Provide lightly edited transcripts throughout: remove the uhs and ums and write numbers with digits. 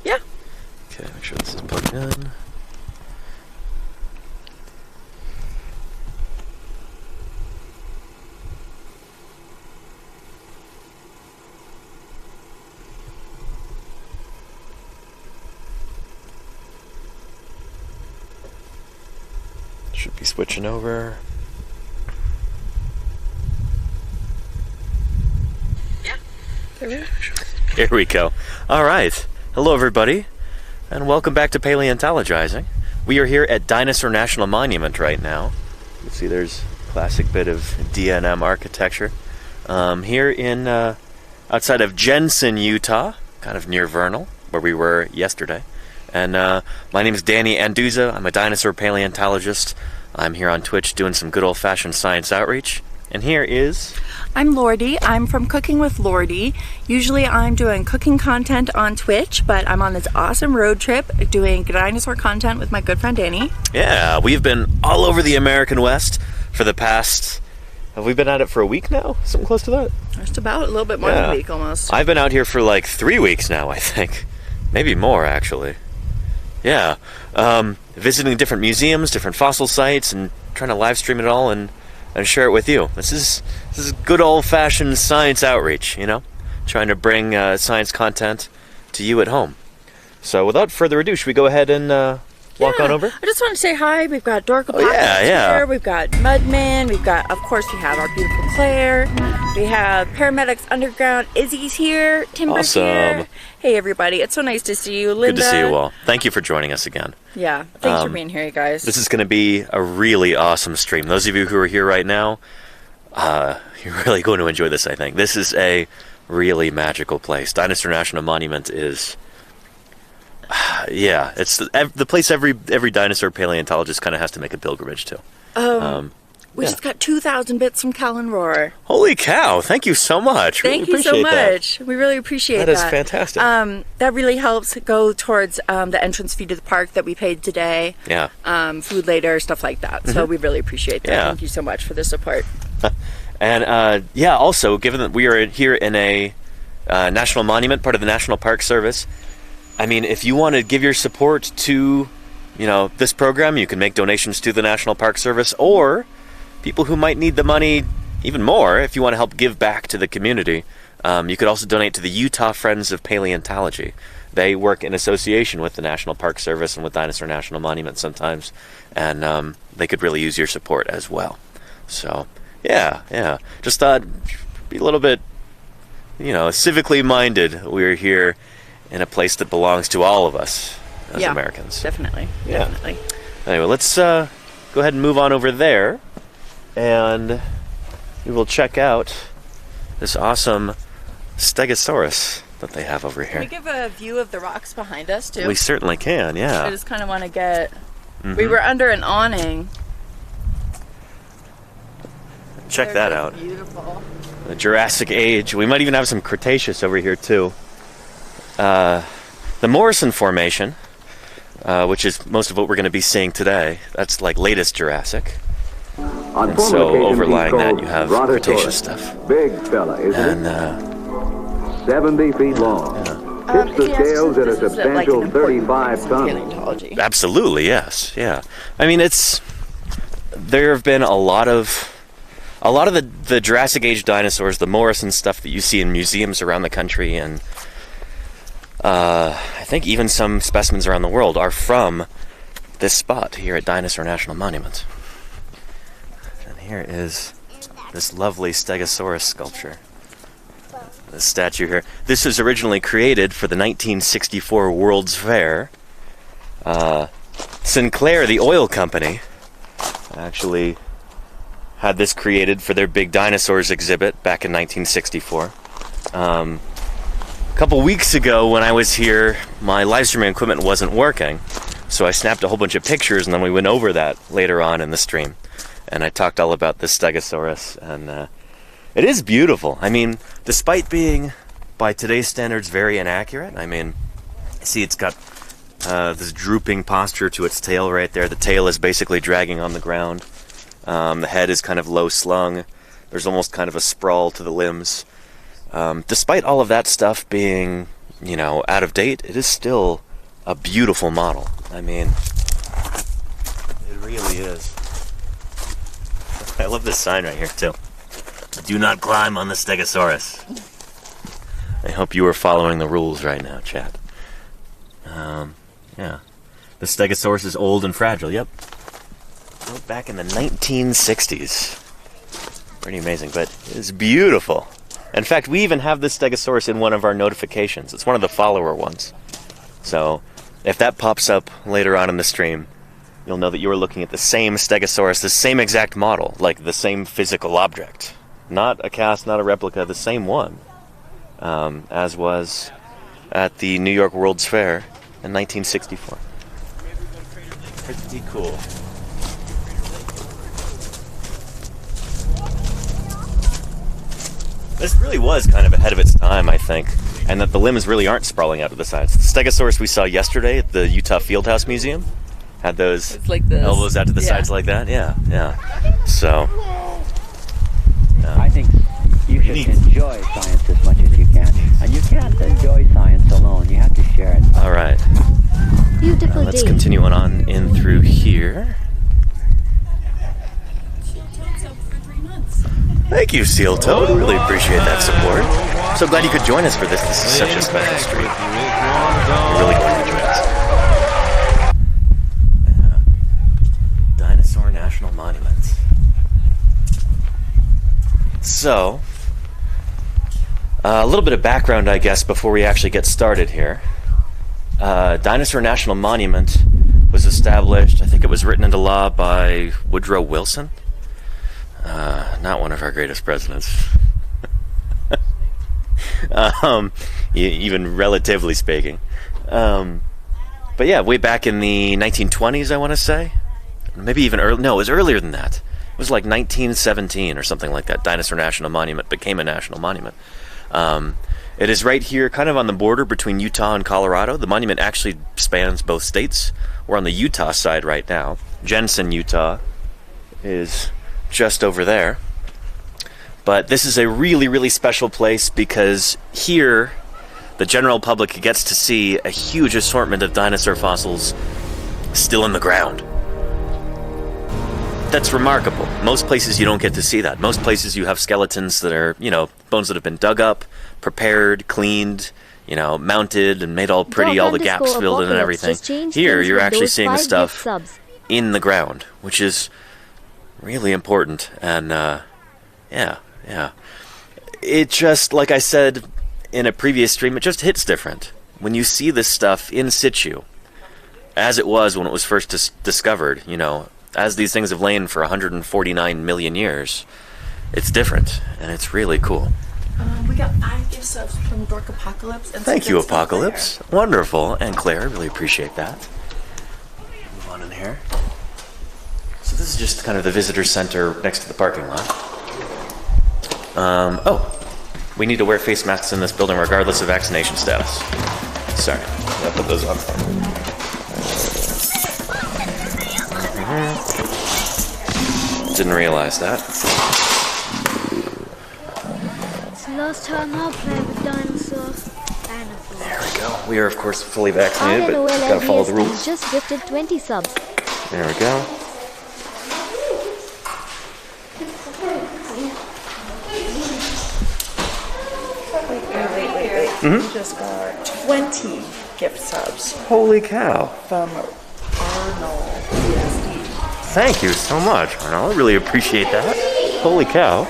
Yeah. Okay, make sure this is plugged in. Should be switching over. Here we go. All right. Hello, everybody, and welcome back to Paleontologizing. We are here at Dinosaur National Monument right now. You can see there's a classic bit of D&M architecture. Here in outside of Jensen, Utah, kind of near Vernal, where we were yesterday. And my name is Danny Anduza. I'm a dinosaur paleontologist. I'm here on Twitch doing some good old-fashioned science outreach. And here is... I'm Laurdee. I'm from Cooking with Laurdee. Usually I'm doing cooking content on Twitch, but I'm on this awesome road trip doing dinosaur content with my good friend Danny. Yeah, we've been all over the American West for the past... Have we been at it for a week now? Something close to that? Just about a little bit more than a week almost. I've been out here for like 3 weeks now, I think. Maybe more, actually. Yeah. Visiting different museums, different fossil sites, and trying to live stream it all and share it with you. This is good old-fashioned science outreach, you know? Trying to bring science content to you at home. So without further ado, should we go ahead and walk on over? I just want to say hi. We've got Dorkopolis here. We've got Mudman. We've got, of course, we have our beautiful Claire. We have Paramedics Underground. Izzy's here. Timber's here. Hey, everybody. It's so nice to see you. Linda. Good to see you all. Thank you for joining us again. Yeah. Thanks for being here, you guys. This is going to be a really awesome stream. Those of you who are here right now, you're really going to enjoy this, I think. This is a really magical place. Dinosaur National Monument is... yeah, it's the place every dinosaur paleontologist kind of has to make a pilgrimage to. We just got 2,000 bits from Callan Roar. Holy cow! Thank you so much. Thank you so much. We really appreciate that. That is fantastic. That really helps go towards the entrance fee to the park that we paid today. Yeah. Food later, stuff like that. So we really appreciate that. Yeah. Thank you so much for the support. And also, given that we are here in a national monument, part of the National Park Service, I mean, if you want to give your support to, this program, you can make donations to the National Park Service, or people who might need the money even more, if you want to help give back to the community, you could also donate to the Utah Friends of Paleontology. They work in association with the National Park Service and with Dinosaur National Monument sometimes, and they could really use your support as well. So, yeah. Just thought, be a little bit, civically minded. We're here in a place that belongs to all of us as Americans. Definitely. Anyway, let's go ahead and move on over there, and we will check out this awesome Stegosaurus that they have over here. Can we give a view of the rocks behind us, too? We certainly can, yeah. I just kind of want to get... We were under an awning. Check that out. Beautiful. The Jurassic Age. We might even have some Cretaceous over here, too. The Morrison Formation, which is most of what we're going to be seeing today, that's like latest Jurassic. And so overlying that you have Cretaceous stuff. Big fella, isn't and 70 feet long. Tips the scales at a substantial 35 tons. Absolutely, yes, yeah. I mean, there have been a lot of the Jurassic Age dinosaurs, the Morrison stuff that you see in museums around the country, and I think even some specimens around the world are from this spot here at Dinosaur National Monument. And here is this lovely Stegosaurus sculpture. This statue here. This was originally created for the 1964 World's Fair. Sinclair, the oil company, actually had this created for their big dinosaurs exhibit back in 1964. A couple weeks ago when I was here, my live streaming equipment wasn't working, so I snapped a whole bunch of pictures, and then we went over that later on in the stream. And I talked all about this Stegosaurus, and it is beautiful. I mean, despite being, by today's standards, very inaccurate, I mean, see it's got this drooping posture to its tail right there. The tail is basically dragging on the ground. The head is kind of low slung. There's almost kind of a sprawl to the limbs. Despite all of that stuff being, out of date, it is still a beautiful model. I mean, it really is. I love this sign right here, too. Do not climb on the Stegosaurus. I hope you are following the rules right now, chat. Yeah. The Stegosaurus is old and fragile, yep. Built back in the 1960s. Pretty amazing, but it's beautiful. In fact, we even have this Stegosaurus in one of our notifications. It's one of the follower ones. So, if that pops up later on in the stream, you'll know that you are looking at the same Stegosaurus, the same exact model, like the same physical object. Not a cast, not a replica, the same one. As was at the New York World's Fair in 1964. Pretty cool. This really was kind of ahead of its time, I think, and that the limbs really aren't sprawling out to the sides. The Stegosaurus we saw yesterday at the Utah Fieldhouse Museum had those elbows out to the sides like that. Yeah. So, I think you should enjoy science as much as you can. And you can't enjoy science alone. You have to share it. All right. Beautiful Let's continue on in through here. Thank you, Seal Toad. Really appreciate that support. So glad you could join us for this. This is such a special stream. You're really glad you joined us. Dinosaur National Monument. So, a little bit of background, I guess, before we actually get started here. Dinosaur National Monument was established, I think it was written into law by Woodrow Wilson. Not one of our greatest presidents. Even relatively speaking. But yeah, way back in the 1920s, I want to say. Maybe even early. No, it was earlier than that. It was like 1917 or something like that. Dinosaur National Monument became a national monument. It is right here, kind of on the border between Utah and Colorado. The monument actually spans both states. We're on the Utah side right now. Jensen, Utah is just over there. But this is a really, really special place because here the general public gets to see a huge assortment of dinosaur fossils still in the ground. That's remarkable. Most places you don't get to see that. Most places you have skeletons that are, bones that have been dug up, prepared, cleaned, mounted and made all pretty, all the gaps filled in and everything. Here you're actually seeing the stuff in the ground, which is really important. And yeah. It just, like I said in a previous stream, it just hits different when you see this stuff in situ, as it was when it was first discovered, as these things have lain for 149 million years. It's different, and it's really cool. We got 5 gift subs from Dork Apocalypse. And thank you, Apocalypse. Wonderful. And Claire, I really appreciate that. Move on in here. So this is just kind of the visitor center next to the parking lot. We need to wear face masks in this building regardless of vaccination status. Sorry, I'll put those on. Didn't realize that. It's the last time I'll play with Dinosaur. There we go. We are, of course, fully vaccinated, but gotta follow the rules. Just gifted 20 subs. There we go. We just got 20 gift subs. Holy cow. From Vernal. Thank you so much, Vernal. I really appreciate that. Holy cow.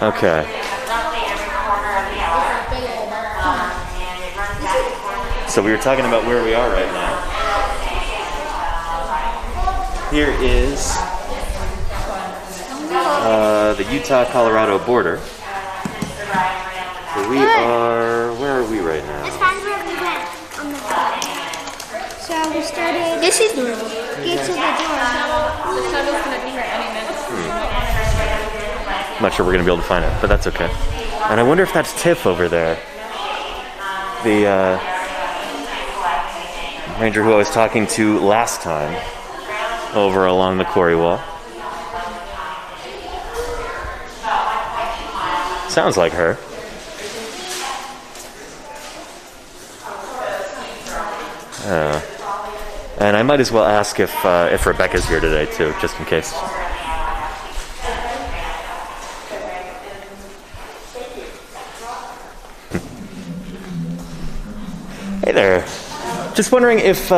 Okay. So we were talking about where we are right now. Here is the Utah-Colorado border. So we are, where are we right now? Let's find where we went on the top. So we started. This is the get to the door. The shuttle going to be here any minute. I'm not sure we're going to be able to find it, but that's okay. And I wonder if that's Tiff over there. The ranger who I was talking to last time over along the quarry wall. Sounds like her. And I might as well ask if Rebecca's here today too, just in case. Hey there. Just wondering if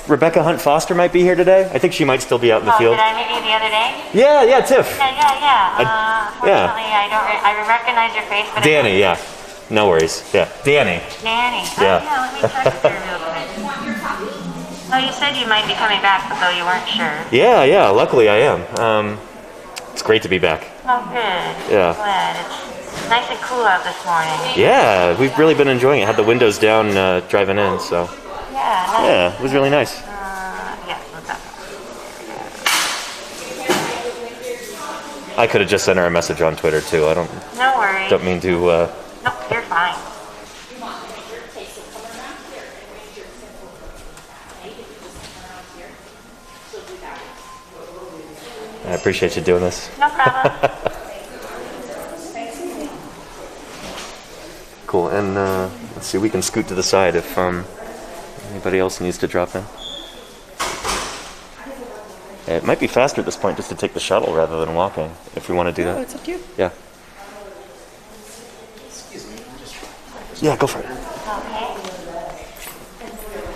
Rebecca Hunt Foster might be here today. I think she might still be out in the field. Did I meet you the other day? Yeah, Tiff. Yeah. Unfortunately, I recognize your face, but Danny, yeah. No worries. Yeah, Danny. Danny. Yeah. Let me check here real quick. Well, you said you might be coming back, but though you weren't sure. Yeah. Luckily, I am. It's great to be back. Oh, good. Yeah. Glad. It's nice and cool out this morning. Yeah, we've really been enjoying it. Had the windows down driving in, so. Yeah. Nice. Yeah, it was really nice. Yes, what's up? I could have just sent her a message on Twitter too. No worries. Don't mean to. Nope, you're fine. I appreciate you doing this. No problem. Cool. And let's see, we can scoot to the side if anybody else needs to drop in. It might be faster at this point just to take the shuttle rather than walking, if we want to do that. Oh, it's up to you. Yeah. Yeah, go for it. Okay.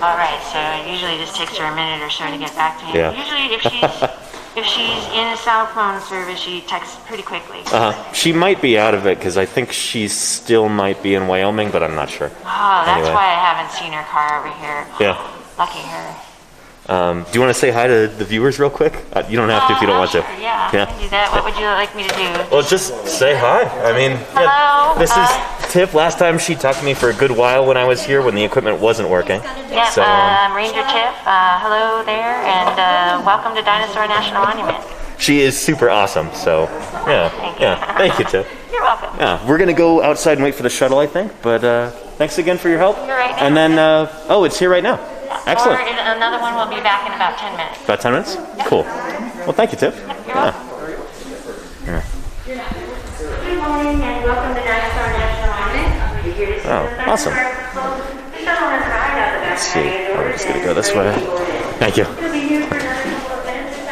All right, so it usually just takes her a minute or so to get back to me. Yeah. Usually if she's in a cell phone service, she texts pretty quickly. She might be out of it because I think she still might be in Wyoming, but I'm not sure. Oh, that's Anyway. why I haven't seen her car over here. Yeah. Lucky her. Do you want to say hi to the viewers real quick? You don't have to if you don't want to. Sure, yeah, I can do that. What would you like me to do? Well, just say hi. I mean, Hello. This is Tiff. Last time she talked to me for a good while when I was here when the equipment wasn't working. Yeah, So, Ranger Tiff. Hello there, and welcome to Dinosaur National Monument. she is super awesome. So, yeah. Thank you, Tiff. You're welcome. Yeah, we're gonna go outside and wait for the shuttle, I think. But thanks again for your help. You're right now. And then, oh, it's here right now. Excellent. Or another one will be back in about 10 minutes. About 10 minutes? Cool. Well, thank you, Tiff. You're welcome. Yeah. Good morning and welcome to Dinosaur National Monument. We're here to see Oh, awesome. Let's see. We're just gonna go this way. Thank you. You'll be here for another couple of minutes or so.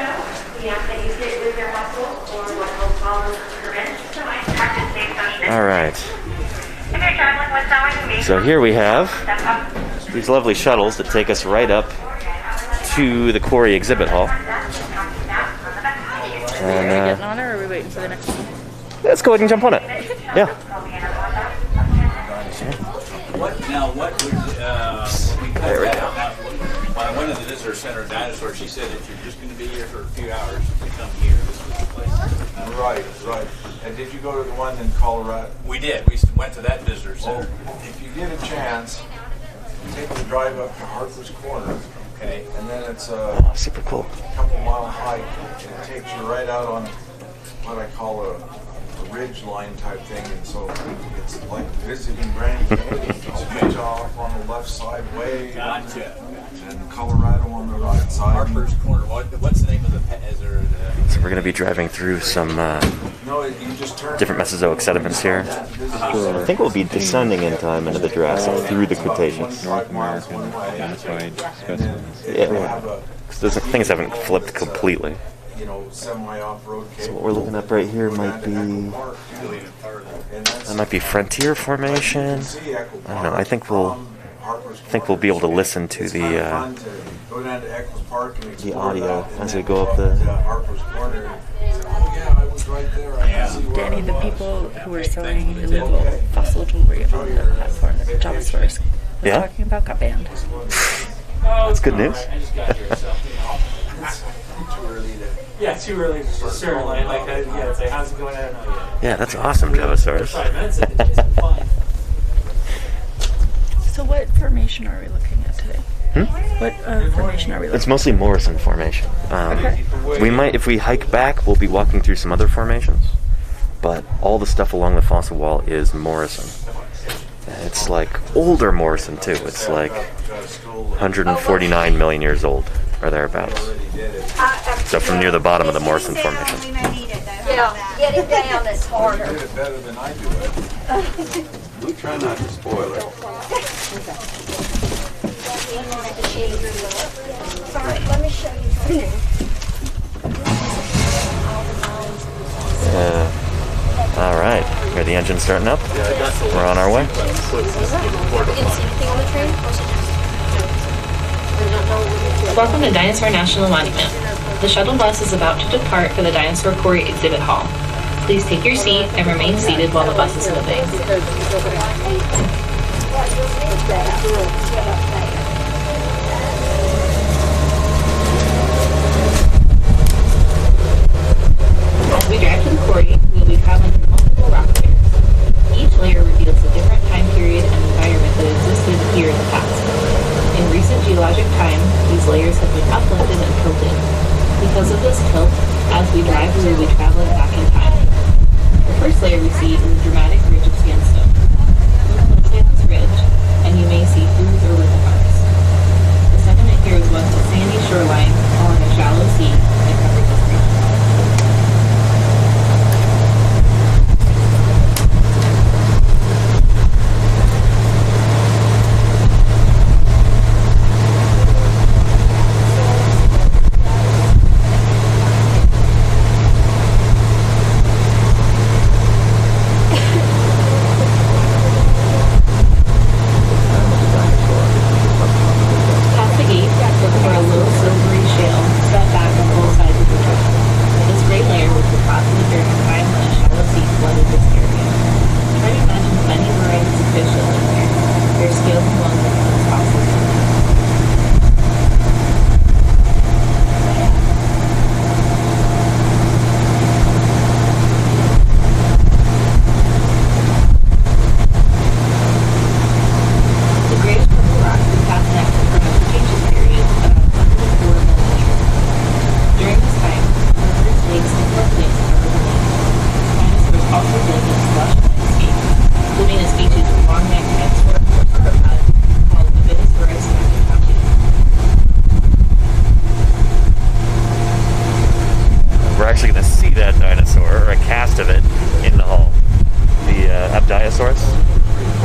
We ask that you sit with your muscles or what we'll call prevent. So I practice safe social All right. If you're traveling with someone who may So here we have step up. these lovely shuttles that take us right up to the Quarry Exhibit Hall. And Getting on her, or are we waiting for the next one? let's go ahead and jump on it. Yeah. Now, what would, when we cut There we that go. out, when I went to the visitor center at Dinosaur, she said if you're just going to be here for a few hours, you come here. This was the place. Right. And did you go to the one in Colorado? We did. We went to that visitor center. If you get a chance, take the drive up to Harper's Corner. Okay. And then it's Oh, super cool. couple mile hike. It takes you right out on what I call a ridge line type thing, and so it's like visiting Grand Canyon. It's Utah off on the left side way, Gotcha. and Colorado on the right side. Harper's Corner. What's the name of the pet? Is there So we're going to be driving through some No, you just turn different Mesozoic sediments here. I think we'll be descending in time into the Jurassic through the Cretaceous. North American identified specimens. Yeah, because things haven't flipped completely. you know, semi-off-road So what we're looking up right here might be Frontier Formation. I don't know. I think we'll be able to listen to the audio as we go up the. Danny, the people who were selling illegal fossil jewelry on the platform at Javasaurus was Yeah? talking about got banned. That's good news. Yeah, too early to start. Yeah, it's like, how's it going? I don't know yet. Yeah, that's awesome, Javasaurus. 5 minutes of it, it's been fun. So what formation are we looking at today? What formation are we looking It's mostly Morrison Formation. We might, if we hike back, we'll be walking through some other formations. But all the stuff along the fossil wall is Morrison. And it's like older Morrison too. It's like 149 million years old, or thereabouts. So from near the bottom of the Morrison Formation. down. Getting down is harder. You did it better than I do it. We try not to spoil it. Sorry, let me show you something. All right, here the engine's starting up. We're on our way. You didn't see anything on the train? Welcome to Dinosaur National Monument. The shuttle bus is about to depart for the Dinosaur Quarry Exhibit Hall. Please take your seat and remain seated while the bus is moving. As we drive to the quarry, we will be traveling through multiple rock layers. Each layer reveals a different time period and environment that existed here in the past. In recent geologic time, these layers have been uplifted and tilted. Because of this tilt, as we drive, we will be traveling back in time. The first layer we see is a dramatic ridge of sandstone. Look closely at this ridge, and you may see grooves or ripple marks. The sediment here was once a sandy shoreline along a shallow sea that covered this region.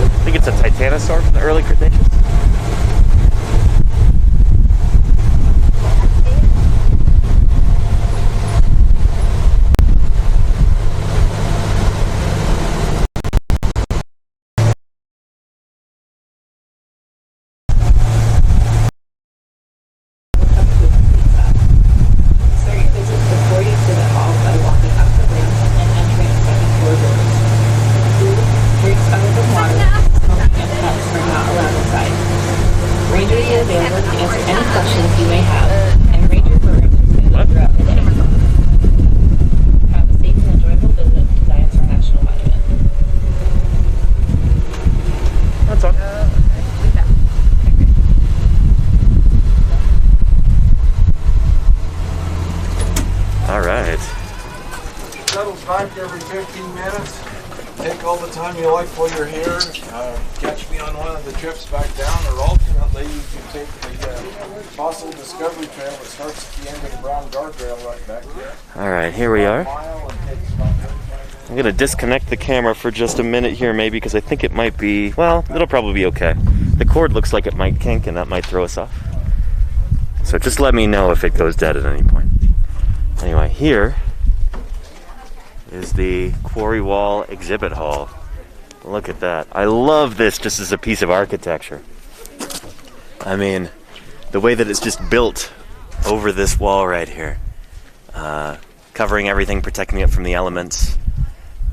I think it's a Dinosaur from the early Cretaceous. Back every 15 minutes. Take all the time you like while you're here. Catch me on one of the trips back down, or alternately you can take the fossil discovery trail that starts at the end of the brown guardrail right back there. Alright, here we are. I'm going to disconnect the camera for just a minute here maybe because I think it might be, well, it'll probably be okay. The cord looks like it might kink and that might throw us off. So just let me know if it goes dead at any point. Anyway, here is the Quarry Wall Exhibit Hall. Look at that. I love this just as a piece of architecture. I mean, the way that it's just built over this wall right here. Covering everything, protecting it from the elements.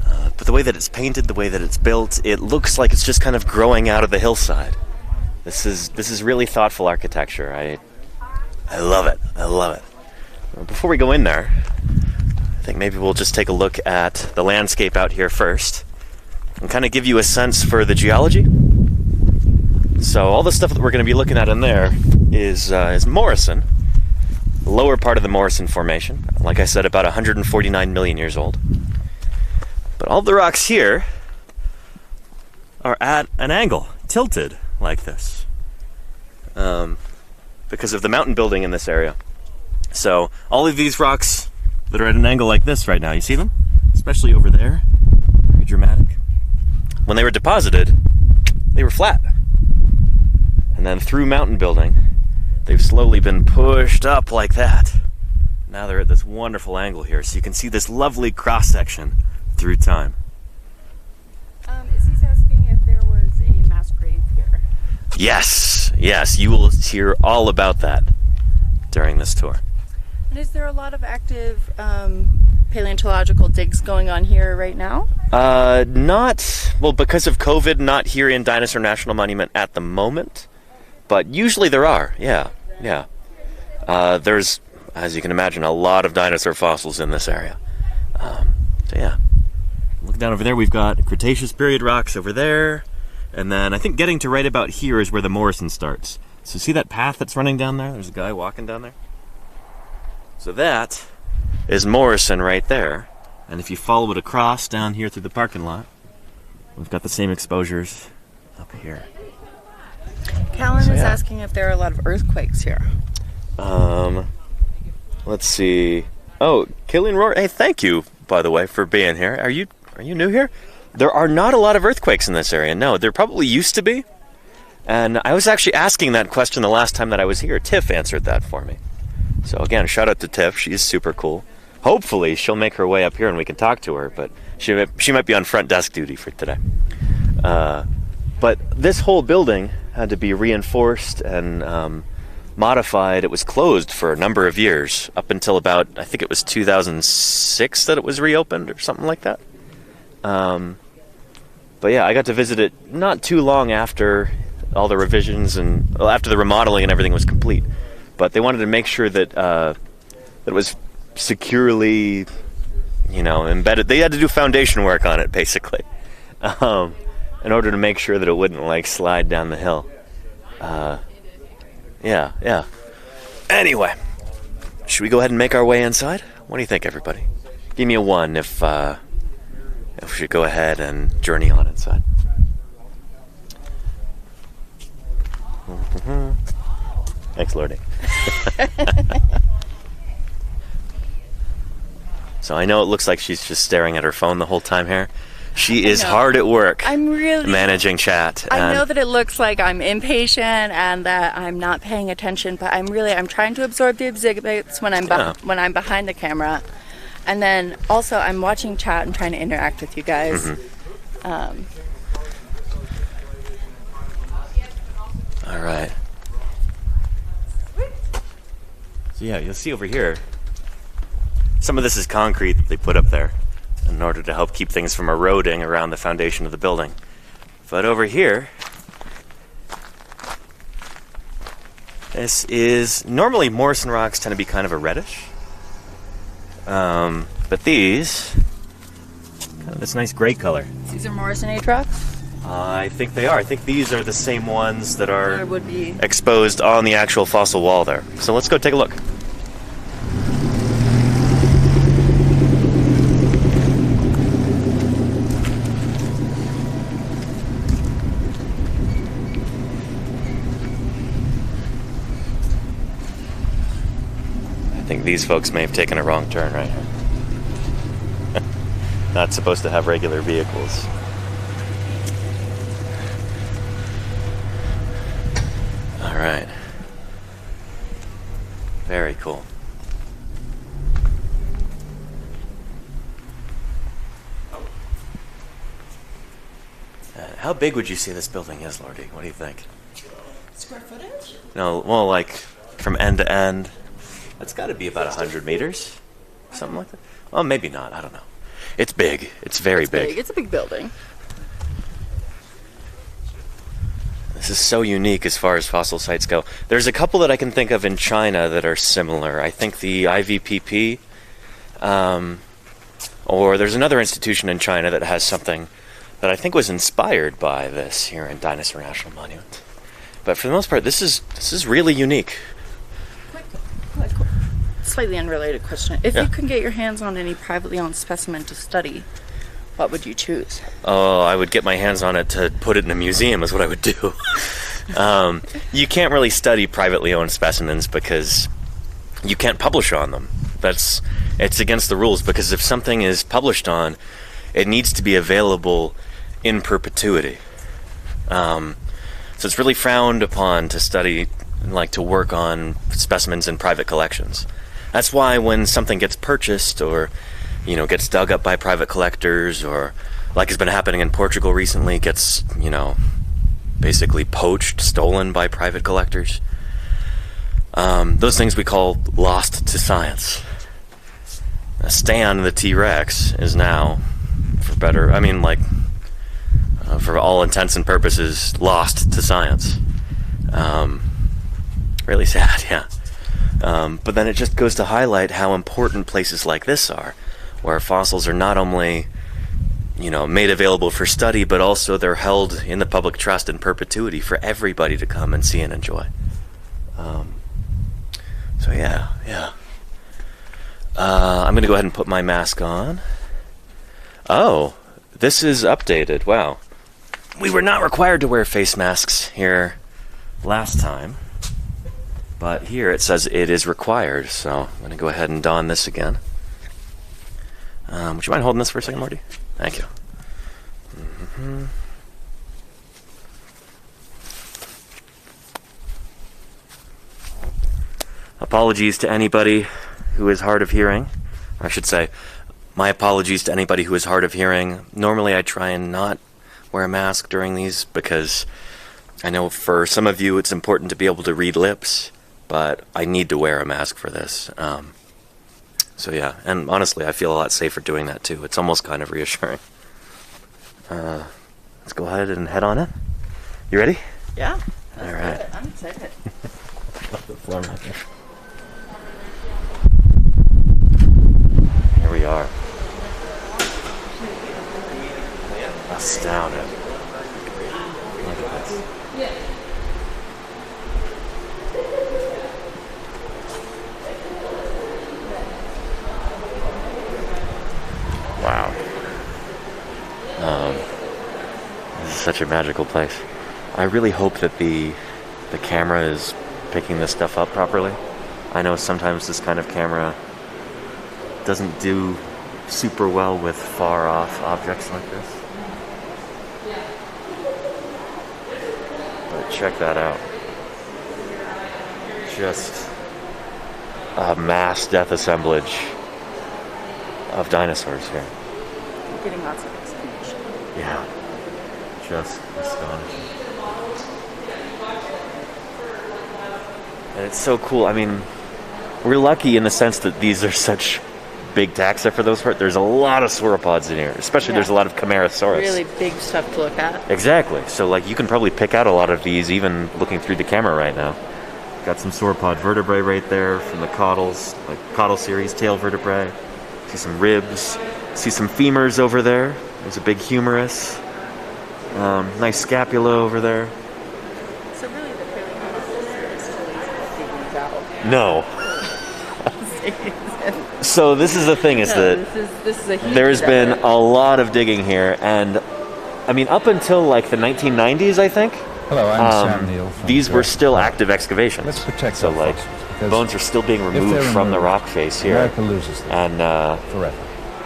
But the way that it's painted, the way that it's built, it looks like it's just kind of growing out of the hillside. This is really thoughtful architecture. I love it. I love it. Before we go in there, I think maybe we'll just take a look at the landscape out here first and kind of give you a sense for the geology. So all the stuff that we're going to be looking at in there is Morrison, the lower part of the Morrison Formation. Like I said, about 149 million years old. But all the rocks here are at an angle, tilted like this, because of the mountain building in this area. So all of these rocks that are at an angle like this right now, you see them? especially over there. Very dramatic. When they were deposited, they were flat. And then through mountain building, they've slowly been pushed up like that. Now they're at this wonderful angle here, so you can see this lovely cross-section through time. Izzy's asking if there was a mass grave here. Yes, yes, you will hear all about that during this tour. And is there a lot of active paleontological digs going on here right now? Well, because of COVID, not here in Dinosaur National Monument at the moment, but usually there are, yeah. There's, as you can imagine, a lot of dinosaur fossils in this area. So yeah. Look down over there, we've got Cretaceous period rocks over there, and then I think getting to right about here is where the Morrison starts. So see that path that's running down there? There's a guy walking down there. So that is Morrison right there. And if you follow it across down here through the parking lot, we've got the same exposures up here. Callan is asking if there are a lot of earthquakes here. Let's see. Oh, Killian Roar. Hey, thank you, by the way, for being here. Are you new here? There are not a lot of earthquakes in this area. No, there probably used to be. And I was actually asking that question the last time that I was here. Tiff answered that for me. So again, shout out to Tiff. She's super cool. Hopefully she'll make her way up here and we can talk to her, but she might be on front desk duty for today. But this whole building had to be reinforced and modified. It was closed for a number of years, up until about, I think it was 2006 that it was reopened or something like that. But yeah, I got to visit it not too long after all the revisions and after the remodeling and everything was complete. But they wanted to make sure that that it was securely, embedded. They had to do foundation work on it, basically, in order to make sure that it wouldn't slide down the hill. Yeah. Anyway, should we go ahead and make our way inside? What do you think, everybody? Give me a 1 if we should go ahead and journey on inside. Thanks, laurdee. So I know it looks like she's just staring at her phone the whole time here. She is hard at work. I'm really managing chat. I know that it looks like I'm impatient and that I'm not paying attention, but I'm trying to absorb the exhibits when I'm behind the camera, and then also I'm watching chat and trying to interact with you guys. Mm-hmm. All right. So yeah, you'll see over here, some of this is concrete that they put up there in order to help keep things from eroding around the foundation of the building. But over here, this is, normally Morrison rocks tend to be kind of a reddish. But these, kind of this nice gray color. These are Morrison age rocks? I think they are. I think these are the same ones that are exposed on the actual fossil wall there. So let's go take a look. I think these folks may have taken a wrong turn right here. Not supposed to have regular vehicles. All right. Very cool. How big would you say this building is, laurdee? What do you think? Square footage? No, well, like from end to end. That's got to be about 100 meters, something like that. Well, maybe not. I don't know. It's big. It's very big. It's a big building. This is so unique as far as fossil sites go. There's a couple that I can think of in China that are similar. I think the IVPP, or there's another institution in China that has something that I think was inspired by this here in Dinosaur National Monument. But for the most part, this is really unique. Quick, slightly unrelated question. If you can get your hands on any privately owned specimen to study, what would you choose? Oh, I would get my hands on it to put it in a museum is what I would do. You can't really study privately owned specimens because you can't publish on them. It's against the rules, because if something is published on, it needs to be available in perpetuity. So it's really frowned upon to study, like to work on specimens in private collections. That's why when something gets purchased or, you know, gets dug up by private collectors, or like has been happening in Portugal recently, gets, you know, basically poached, stolen by private collectors. Those things we call lost to science. Stan the T-Rex is now, for all intents and purposes, lost to science. Really sad, yeah. But then it just goes to highlight how important places like this are, where fossils are not only, you know, made available for study, but also they're held in the public trust in perpetuity for everybody to come and see and enjoy. So yeah. I'm going to go ahead and put my mask on. Oh, this is updated. Wow. We were not required to wear face masks here last time, but here it says it is required, so I'm going to go ahead and don this again. Would you mind holding this for a second, Laurdee? Thank you. Mm-hmm. Apologies to anybody who is hard of hearing. Or I should say, my apologies to anybody who is hard of hearing. Normally I try and not wear a mask during these because I know for some of you it's important to be able to read lips, but I need to wear a mask for this. So yeah, and honestly I feel a lot safer doing that too. It's almost kind of reassuring. Let's go ahead and head on in. You ready? Yeah. All right. I'm excited. The floor mat there. Here we are. Astounded. Look at this. Wow. This is such a magical place. I really hope that the camera is picking this stuff up properly. I know sometimes this kind of camera doesn't do super well with far off objects like this. But check that out. Just a mass death assemblage of dinosaurs here. I'm getting lots of explanation. Yeah. Just astonishing. And it's so cool. I mean, we're lucky in the sense that these are such big taxa for those part. There's a lot of sauropods in here, especially there's a lot of Camarasaurus. Really big stuff to look at. Exactly. So like you can probably pick out a lot of these even looking through the camera right now. Got some sauropod vertebrae right there from the caudals, like caudal series, tail vertebrae. See some ribs. See some femurs over there. There's a big humerus. Nice scapula over there. So really the paleontologist is too lazy to dig these out. No. So this is the thing, is that this is a huge there's been a lot of digging here, and I mean up until like the 1990s, I think. Hello, I'm Sam Neill. These were still active excavations. Let's protect so like bones are still being removed from the rock face here, America loses them and forever.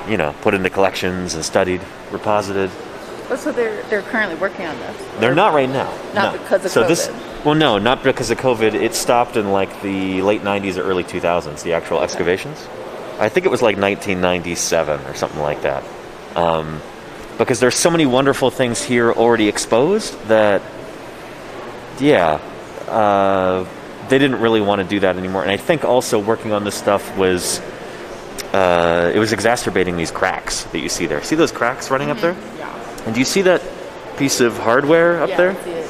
You know, put into collections and studied, reposited. Oh, so they're currently working on this? They're not right now. Not because of COVID? Well, no, not because of COVID. It stopped in like the late 90s or early 2000s, the actual excavations. I think it was like 1997 or something like that. Because there's so many wonderful things here already exposed that, yeah, they didn't really want to do that anymore. And I think also working on this stuff was, it was exacerbating these cracks that you see there. See those cracks running up there? Yeah. And do you see that piece of hardware up there? I see it.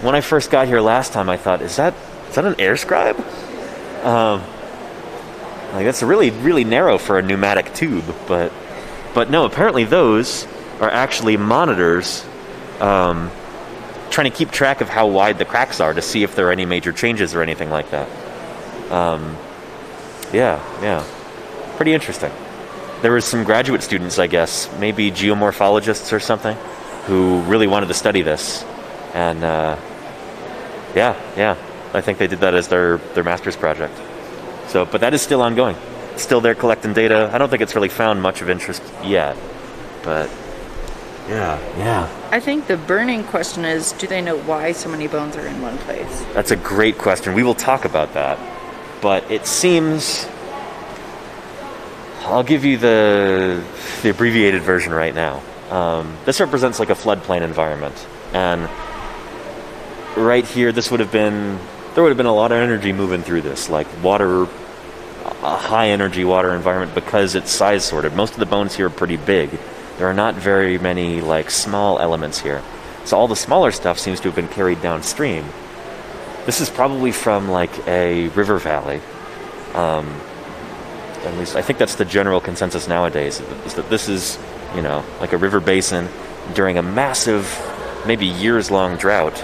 When I first got here last time, I thought, is that an air scribe? Like that's really, really narrow for a pneumatic tube, but no, apparently those are actually monitors trying to keep track of how wide the cracks are to see if there are any major changes or anything like that. Yeah. Pretty interesting. There was some graduate students, I guess, maybe geomorphologists or something, who really wanted to study this. And yeah, I think they did that as their master's project. So, but that is still ongoing. still there collecting data. I don't think it's really found much of interest yet, but yeah. I think the burning question is, do they know why so many bones are in one place? That's a great question. We will talk about that, but it seems... I'll give you the abbreviated version right now. This represents like a floodplain environment, and right here, there would have been a lot of energy moving through this, like water, a high energy water environment, because it's size sorted. Most of the bones here are pretty big. There are not very many like small elements here, so all the smaller stuff seems to have been carried downstream. This is probably from like a river valley. At least I think that's the general consensus nowadays, is that this is, you know, like a river basin during a massive, maybe years-long drought.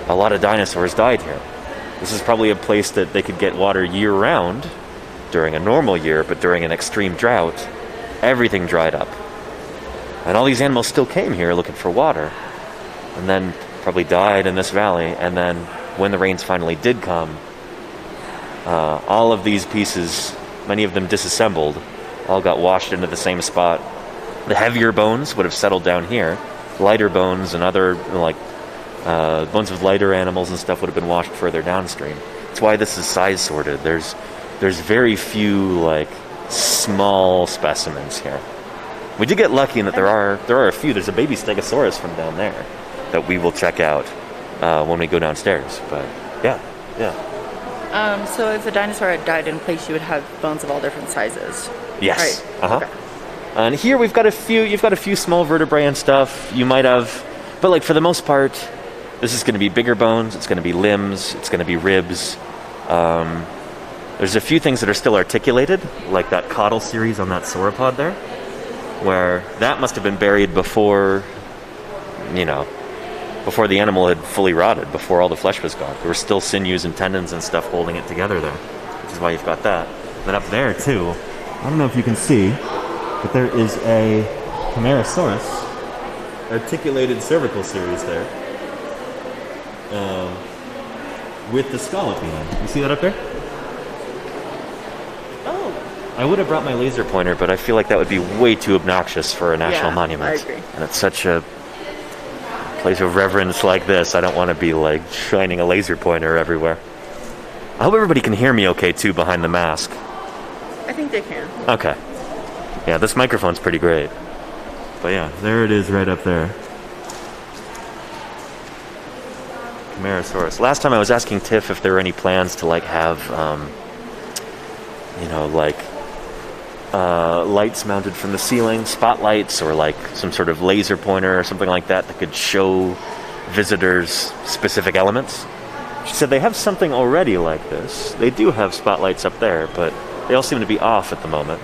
A lot of dinosaurs died here. This is probably a place that they could get water year-round during a normal year, but during an extreme drought, everything dried up. And all these animals still came here looking for water, and then probably died in this valley, and then when the rains finally did come, all of these pieces, many of them disassembled, all got washed into the same spot. The heavier bones would have settled down here. Lighter bones and other, like, bones of lighter animals and stuff would have been washed further downstream. That's why this is size sorted. There's very few, like, small specimens here. We did get lucky in that there are a few. There's a baby Stegosaurus from down there that we will check out when we go downstairs. But yeah. So if a dinosaur had died in place, you would have bones of all different sizes. Yes. Right. Okay. And here we've got a few. You've got a few small vertebrae and stuff. You might have, but like for the most part, this is going to be bigger bones. It's going to be limbs. It's going to be ribs. There's a few things that are still articulated, like that caudal series on that sauropod there, where that must have been buried before, before the animal had fully rotted, before all the flesh was gone. There were still sinews and tendons and stuff holding it together there, which is why you've got that. Then up there, too, I don't know if you can see, but there is a Camarasaurus articulated cervical series there with the skull at the end. You see that up there? Oh. I would have brought my laser pointer, but I feel like that would be way too obnoxious for a national monument. I agree. And it's such a place of reverence like this. I don't want to be like shining a laser pointer everywhere. I hope everybody can hear me okay too behind the mask. I think they can. Okay. Yeah, this microphone's pretty great. But yeah, there it is right up there. Camarasaurus. Last time I was asking Tiff if there were any plans to like have lights mounted from the ceiling, spotlights, or like some sort of laser pointer or something like that could show visitors specific elements. She said they have something already like this. They do have spotlights up there, but they all seem to be off at the moment.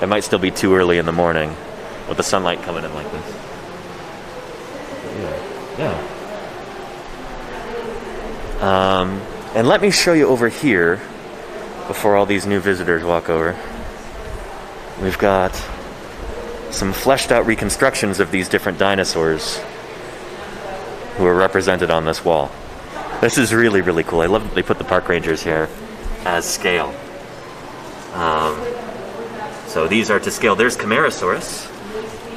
It might still be too early in the morning with the sunlight coming in like this. Yeah. And let me show you over here before all these new visitors walk over. We've got some fleshed out reconstructions of these different dinosaurs who are represented on this wall. This is really, really cool. I love that they put the park rangers here as scale. So these are to scale. There's Camarasaurus,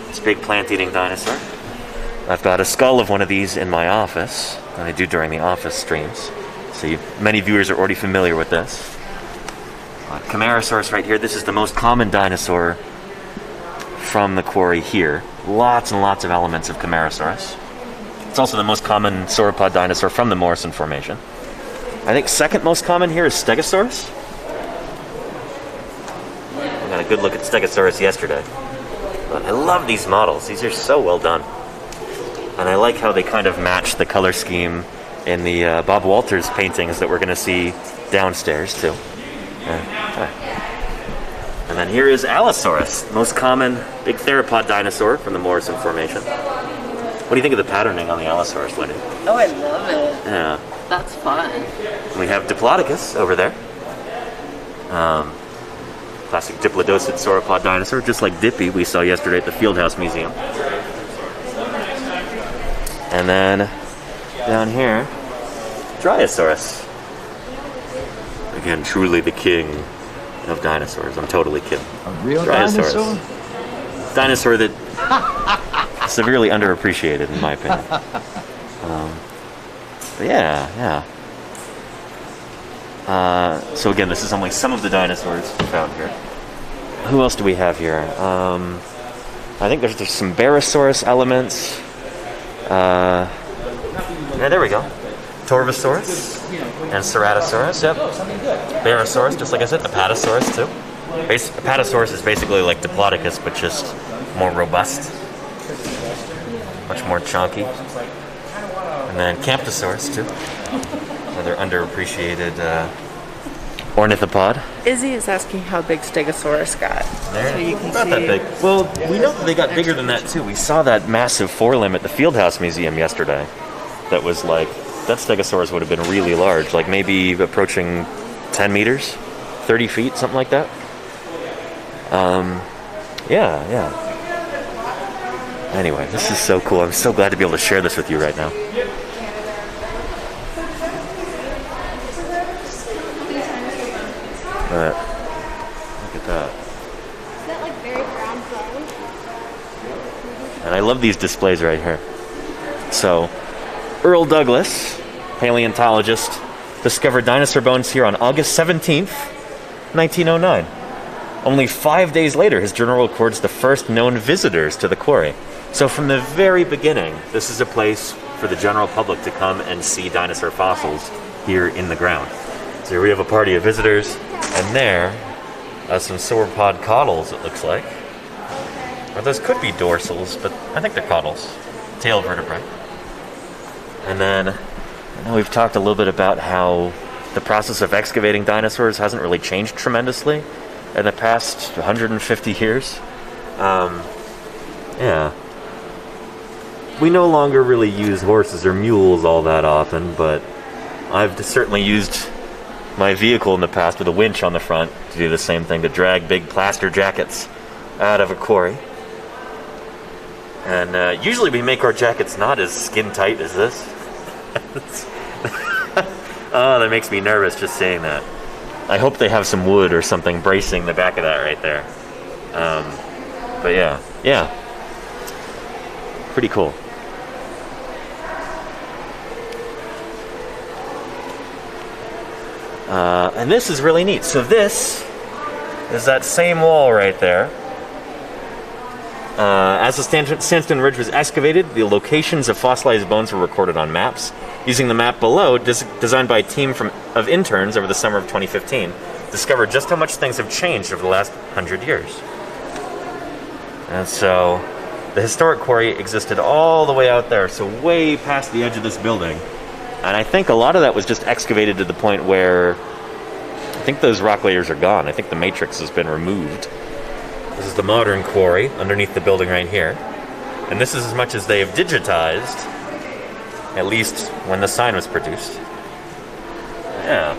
this big plant-eating dinosaur. I've got a skull of one of these in my office, that I do during the office streams. So many viewers are already familiar with this. Camarasaurus right here. This is the most common dinosaur from the quarry here. Lots and lots of elements of Camarasaurus. It's also the most common sauropod dinosaur from the Morrison Formation. I think second most common here is Stegosaurus. I got a good look at Stegosaurus yesterday. But I love these models. These are so well done. And I like how they kind of match the color scheme in the Bob Walters paintings that we're going to see downstairs too. And then here is Allosaurus, most common big theropod dinosaur from the Morrison Formation. What do you think of the patterning on the Allosaurus, Lenny? Oh, I love it. Yeah. That's fun. We have Diplodocus over there. Classic diplodocid sauropod dinosaur, just like Dippy we saw yesterday at the Fieldhouse Museum. And then down here, Dryosaurus. Again, truly the king of dinosaurs. I'm totally kidding. A real dinosaur? Dinosaur that severely underappreciated, in my opinion. But yeah. So again, this is only some of the dinosaurs found here. Who else do we have here? I think there's some Barosaurus elements. Yeah, there we go. Torvosaurus and Ceratosaurus. Yep. Barosaurus, just like I said. Apatosaurus too. Apatosaurus is basically like Diplodocus, but just more robust, much more chunky. And then Camptosaurus too. Another underappreciated ornithopod. Izzy is asking how big Stegosaurus got. There, so you can not see. that big. Well, we know that they got bigger than that too. We saw that massive forelimb at the Fieldhouse Museum yesterday. That was like, that Stegosaurus would have been really large, like maybe approaching 10 meters, 30 feet, something like that. Yeah. Anyway, this is so cool. I'm so glad to be able to share this with you right now. Look at that. Is that like very brown bone? And I love these displays right here. So, Earl Douglas, paleontologist, discovered dinosaur bones here on August 17th, 1909. Only 5 days later, his journal records the first known visitors to the quarry. So from the very beginning, this is a place for the general public to come and see dinosaur fossils here in the ground. So here we have a party of visitors, and there are some sauropod caudals, it looks like. Or those could be dorsals, but I think they're caudals. Tail vertebrae. And then, I know we've talked a little bit about how the process of excavating dinosaurs hasn't really changed tremendously in the past 150 years. Yeah. We no longer really use horses or mules all that often, but I've certainly used my vehicle in the past with a winch on the front to do the same thing, to drag big plaster jackets out of a quarry. And usually we make our jackets not as skin tight as this. Oh, that makes me nervous just saying that. I hope they have some wood or something bracing the back of that right there. But yeah. Pretty cool. And this is really neat. So this is that same wall right there. As the sandstone ridge was excavated, the locations of fossilized bones were recorded on maps. Using the map below, designed by a team of interns over the summer of 2015, discovered just how much things have changed over the last 100 years. And so, the historic quarry existed all the way out there, so way past the edge of this building. And I think a lot of that was just excavated to the point where I think those rock layers are gone. I think the matrix has been removed. This is the modern quarry underneath the building right here. And this is as much as they have digitized, at least when the sign was produced. Yeah.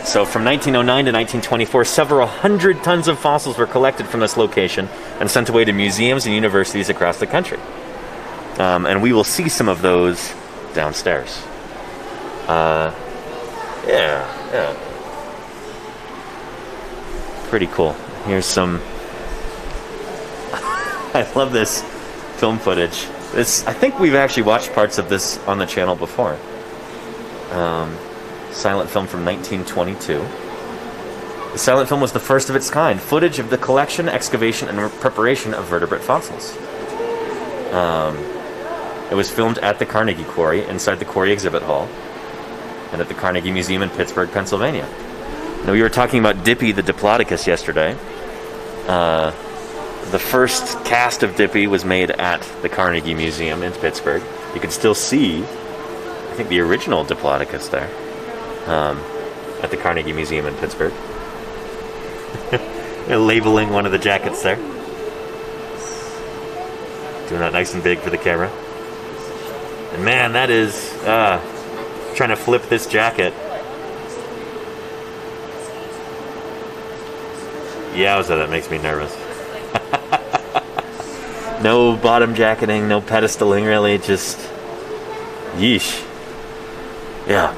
So from 1909 to 1924, several hundred tons of fossils were collected from this location and sent away to museums and universities across the country. And we will see some of those downstairs. Yeah. Pretty cool. Here's some... I love this film footage. I think we've actually watched parts of this on the channel before. Silent film from 1922. The silent film was the first of its kind. Footage of the collection, excavation, and preparation of vertebrate fossils. It was filmed at the Carnegie Quarry, inside the Quarry Exhibit Hall, and at the Carnegie Museum in Pittsburgh, Pennsylvania. Now, we were talking about Dippy the Diplodocus yesterday. The first cast of Dippy was made at the Carnegie Museum in Pittsburgh. You can still see, I think, the original Diplodocus there, at the Carnegie Museum in Pittsburgh. They're labeling one of the jackets there. Doing that nice and big for the camera. And man, that is, trying to flip this jacket. Yowza, that makes me nervous. No bottom jacketing, no pedestaling really, just yeesh. Yeah.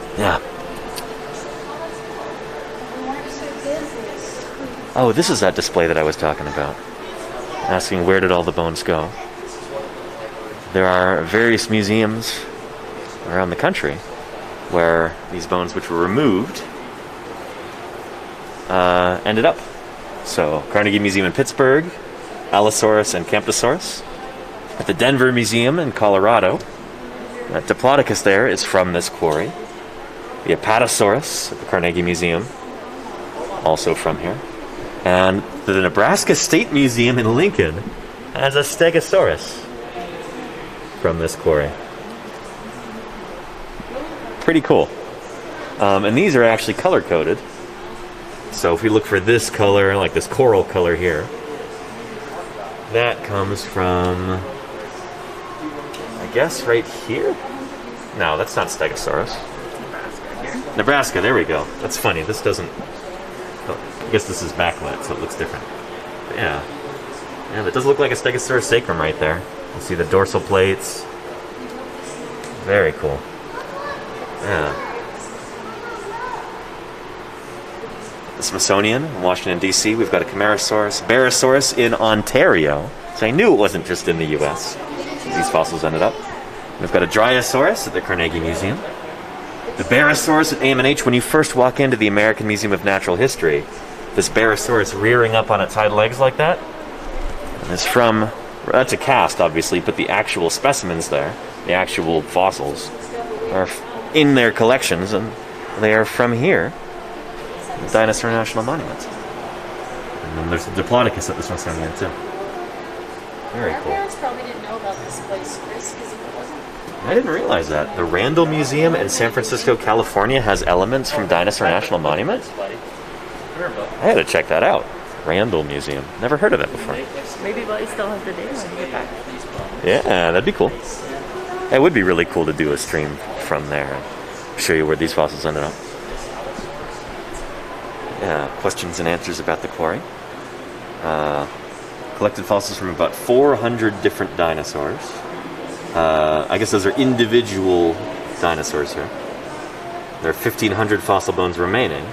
Oh, this is that display that I was talking about. Asking where did all the bones go. There are various museums around the country where these bones, which were removed, ended up. So, Carnegie Museum in Pittsburgh, Allosaurus and Camptosaurus. At the Denver Museum in Colorado, that Diplodocus there is from this quarry. The Apatosaurus at the Carnegie Museum, also from here. And the Nebraska State Museum in Lincoln has a Stegosaurus from this quarry. Pretty cool. And these are actually color-coded. So if we look for this color, like this coral color here, that comes from, I guess, right here? No, that's not Stegosaurus. Nebraska, there we go. That's funny. This doesn't... I guess this is backlit, so it looks different. But yeah, that does look like a Stegosaurus sacrum right there. You see the dorsal plates. Very cool. Yeah. The Smithsonian in Washington, D.C. We've got a Camarasaurus, Barosaurus in Ontario. So I knew it wasn't just in the U.S. These fossils ended up. We've got a Dryosaurus at the Carnegie Museum. The Barosaurus at AMNH. When you first walk into the American Museum of Natural History, this Barosaurus rearing up on its hind legs like that, and it's from, that's a cast obviously, but the actual specimens there, the actual fossils, are in their collections, and they are from here, the Dinosaur National Monument. And then there's the Diplodocus at the Smithsonian too. Very cool. Our parents probably didn't know about this place, Chris, because if it wasn't... I didn't realize that. The Randall Museum in San Francisco, California has elements from Dinosaur National Monument? I had to check that out. Randall Museum. Never heard of it before. Maybe Buddy still has the data when you get back. Yeah, that'd be cool. It would be really cool to do a stream from there and show you where these fossils ended up. Yeah, questions and answers about the quarry. Collected fossils from about 400 different dinosaurs. I guess those are individual dinosaurs here. There are 1,500 fossil bones remaining,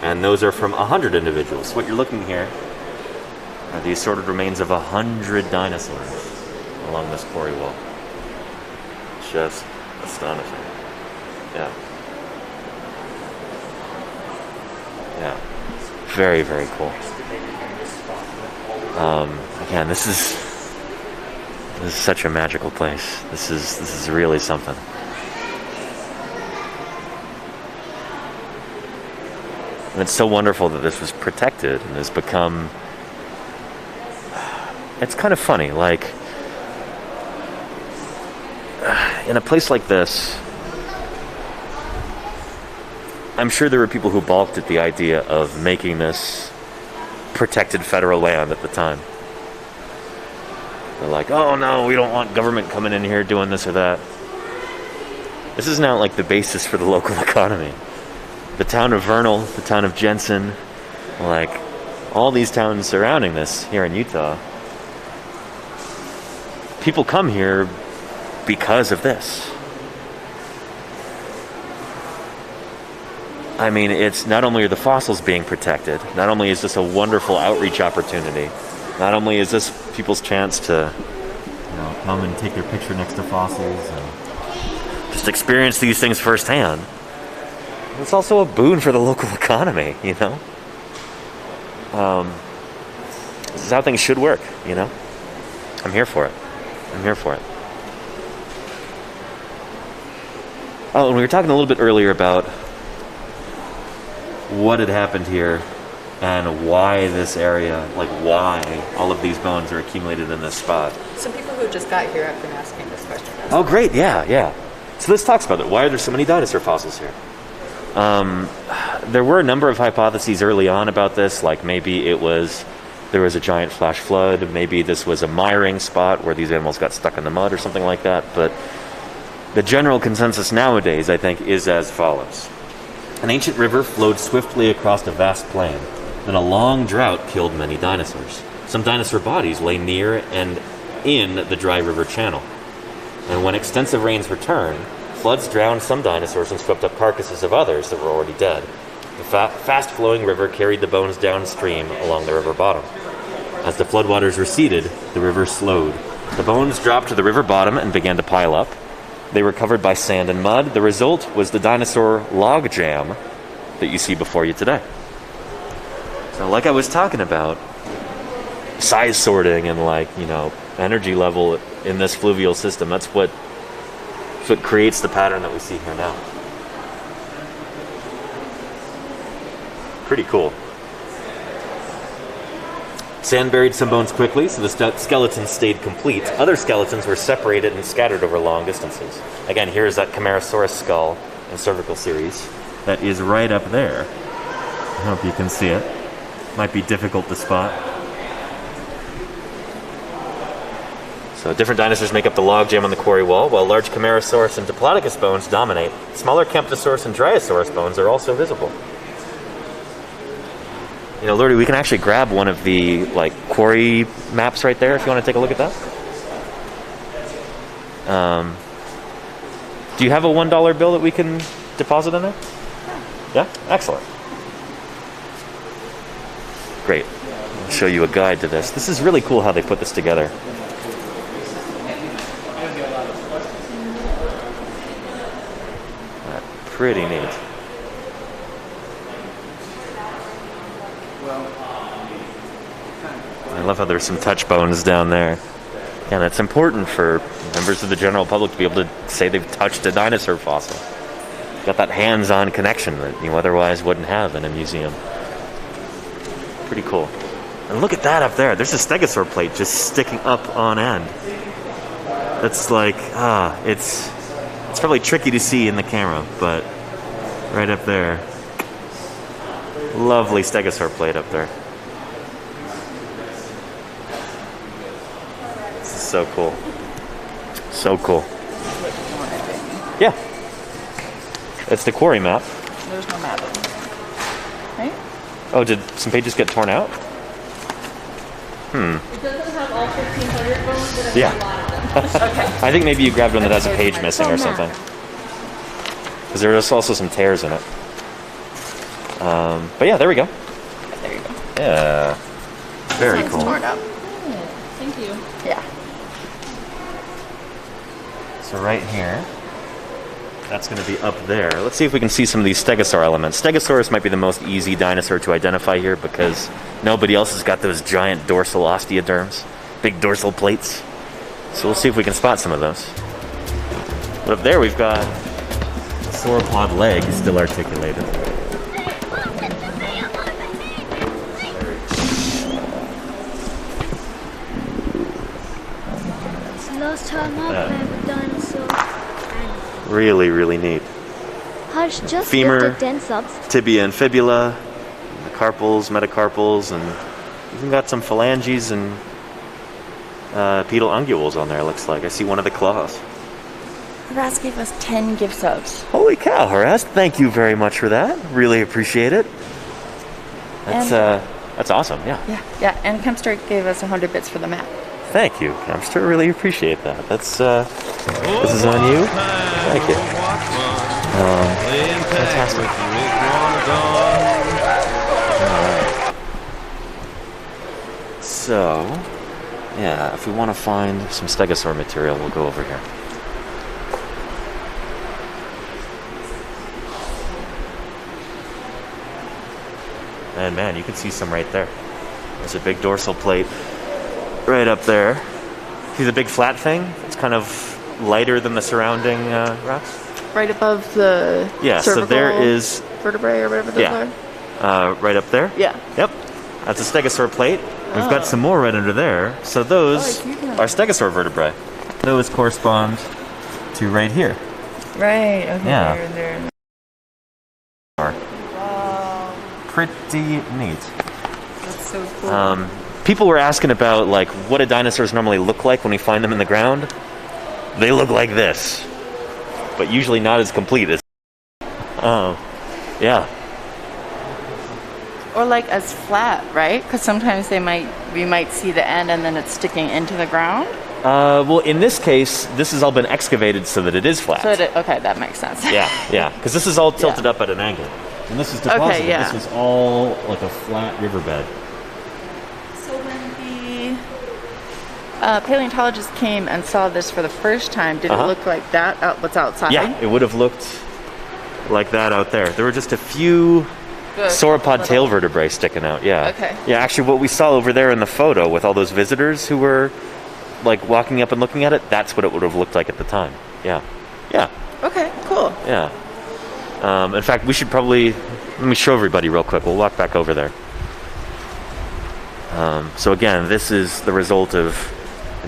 and those are from 100 individuals. So what you're looking here are the assorted remains of 100 dinosaurs along this quarry wall. Just astonishing. Yeah. Yeah. Very, very cool. Again, this is such a magical place. This is really something. And it's so wonderful that this was protected and has become... It's kind of funny, like... In a place like this, I'm sure there were people who balked at the idea of making this protected federal land at the time. They're like, oh no, we don't want government coming in here doing this or that. This is now like the basis for the local economy. The town of Vernal, the town of Jensen, like all these towns surrounding this here in Utah, people come here because of this. I mean, it's not only are the fossils being protected, not only is this a wonderful outreach opportunity, not only is this people's chance to, come and take their picture next to fossils and just experience these things firsthand, it's also a boon for the local economy, This is how things should work, I'm here for it. Oh, and we were talking a little bit earlier about what had happened here and why this area, like why all of these bones are accumulated in this spot. Some people who just got here have been asking this question. Oh, great, yeah. So this talks about it. Why are there so many dinosaur fossils here? There were a number of hypotheses early on about this, like maybe there was a giant flash flood, maybe this was a miring spot where these animals got stuck in the mud or something like that, but the general consensus nowadays, I think, is as follows. An ancient river flowed swiftly across a vast plain. Then a long drought killed many dinosaurs. Some dinosaur bodies lay near and in the dry river channel. And when extensive rains returned, floods drowned some dinosaurs and swept up carcasses of others that were already dead. The fast-flowing river carried the bones downstream along the river bottom. As the floodwaters receded, the river slowed. The bones dropped to the river bottom and began to pile up. They were covered by sand and mud. The result was the dinosaur log jam that you see before you today. So like I was talking about, size sorting and energy level in this fluvial system, that's what creates the pattern that we see here now. Pretty cool. Sand buried some bones quickly, so the skeletons stayed complete. Other skeletons were separated and scattered over long distances. Again, here's that Camarasaurus skull and cervical series that is right up there. I hope you can see it. Might be difficult to spot. So different dinosaurs make up the logjam on the quarry wall, while large Camarasaurus and Diplodocus bones dominate. Smaller Camptosaurus and Dryosaurus bones are also visible. Laurdee, we can actually grab one of the quarry maps right there if you want to take a look at that. Do you have a $1 bill that we can deposit in there? Yeah? Excellent. Great. I'll show you a guide to this. This is really cool how they put this together. Pretty neat. I love how there's some touch bones down there. And it's important for members of the general public to be able to say they've touched a dinosaur fossil. Got that hands-on connection that you otherwise wouldn't have in a museum. Pretty cool. And look at that up there. There's a stegosaur plate just sticking up on end. That's it's probably tricky to see in the camera, but right up there. Lovely stegosaur plate up there. This is so cool. So cool. Yeah. It's the quarry map. There's no map. Right? Oh, did some pages get torn out? It doesn't have all 1,500 bones, but Yeah. a lot of them. Okay. I think maybe you grabbed one that has a page missing or something. Because there's also some tears in it. But yeah, there we go. There you go. Yeah. Very It's cool. torn up. Thank you. Yeah. So right here, that's going to be up there. Let's see if we can see some of these stegosaur elements. Stegosaurus might be the most easy dinosaur to identify here because nobody else has got those giant dorsal osteoderms, big dorsal plates. So we'll see if we can spot some of those. But up there we've got sauropod leg still articulated. Last time I played with dinosaurs. Really, really neat. Hush, just Femur, lift the dense ups. tibia and fibula, the carpals, metacarpals, and even got some phalanges and pedal unguals on there, looks like. I see one of the claws. Horace gave us 10 gift subs. Holy cow, Horace. Thank you very much for that. Really appreciate it. That's awesome, yeah. Yeah, and Kempster gave us 100 bits for the map. Thank you, Kempster. Really appreciate that. This is on you. Thank you. Fantastic. Alright. So, yeah, if we want to find some stegosaur material, we'll go over here. And man, you can see some right there. There's a big dorsal plate right up there. See the big flat thing? It's kind of lighter than the surrounding rocks. Right above the So there is vertebrae or whatever those are. right up there. Yeah. Yep. That's a stegosaur plate. We've got some more right under there. So those are stegosaur vertebrae. Those correspond to right here. Right, okay. Yeah. There. Wow. Pretty neat. That's so cool. People were asking about what do dinosaurs normally look like when we find them in the ground. They look like this, but usually not as complete as. Yeah. Or as flat, right? Because sometimes we might see the end and then it's sticking into the ground. Well, in this case, this has all been excavated so that it is flat. So okay, that makes sense. Yeah, because this is all tilted up at an angle. And this is deposited. Okay, yeah. This was all like a flat riverbed. So when the paleontologists came and saw this for the first time, did it look like that? What's outside? Yeah, it would have looked like that out there. There were just a few sauropod tail vertebrae sticking out. Yeah. Okay. Yeah, actually, what we saw over there in the photo with all those visitors who were like walking up and looking at it, that's what it would have looked like at the time. Yeah. Yeah. Okay. Cool. Yeah. In fact, we should probably let me show everybody real quick. We'll walk back over there. So again, this is the result of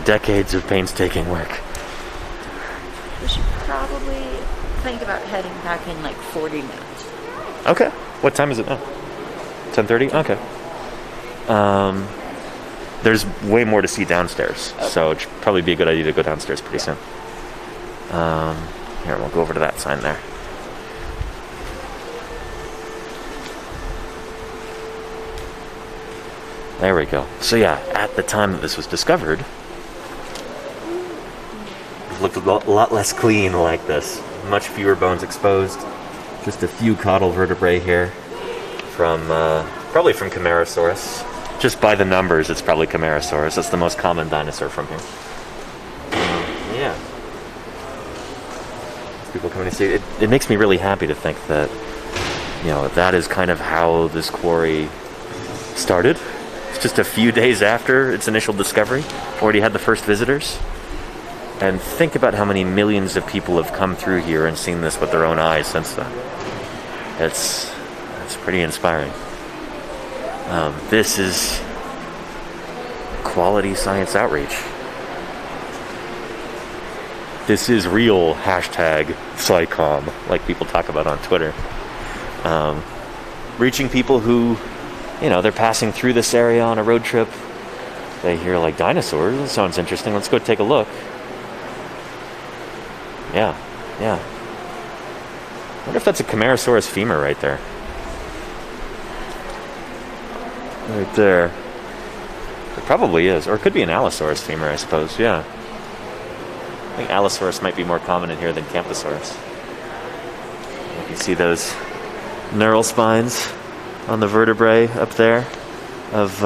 decades of painstaking work. We should probably think about heading back in like 40 minutes. Okay. What time is it now? 10:30? Okay. There's way more to see downstairs, so it'd probably be a good idea to go downstairs pretty soon. Here, we'll go over to that sign there. There we go. So yeah, at the time that this was discovered, it looked a lot less clean like this. Much fewer bones exposed. Just a few caudal vertebrae here from, probably from Camarasaurus. Just by the numbers, it's probably Camarasaurus. That's the most common dinosaur from here. Yeah. People coming to see it. It makes me really happy to think that, you know, that is kind of how this quarry started. It's just a few days after its initial discovery. Already had the first visitors. And think about how many millions of people have come through here and seen this with their own eyes since then. It's pretty inspiring. This is quality science outreach. This is real #SciComm, like people talk about on Twitter. Reaching people who, you know, they're passing through this area on a road trip. They hear like dinosaurs. That sounds interesting. Let's go take a look. Yeah. I wonder if that's a Camarasaurus femur right there. Right there. It probably is. Or it could be an Allosaurus femur, I suppose. Yeah. I think Allosaurus might be more common in here than Camptosaurus. You can see those neural spines on the vertebrae up there of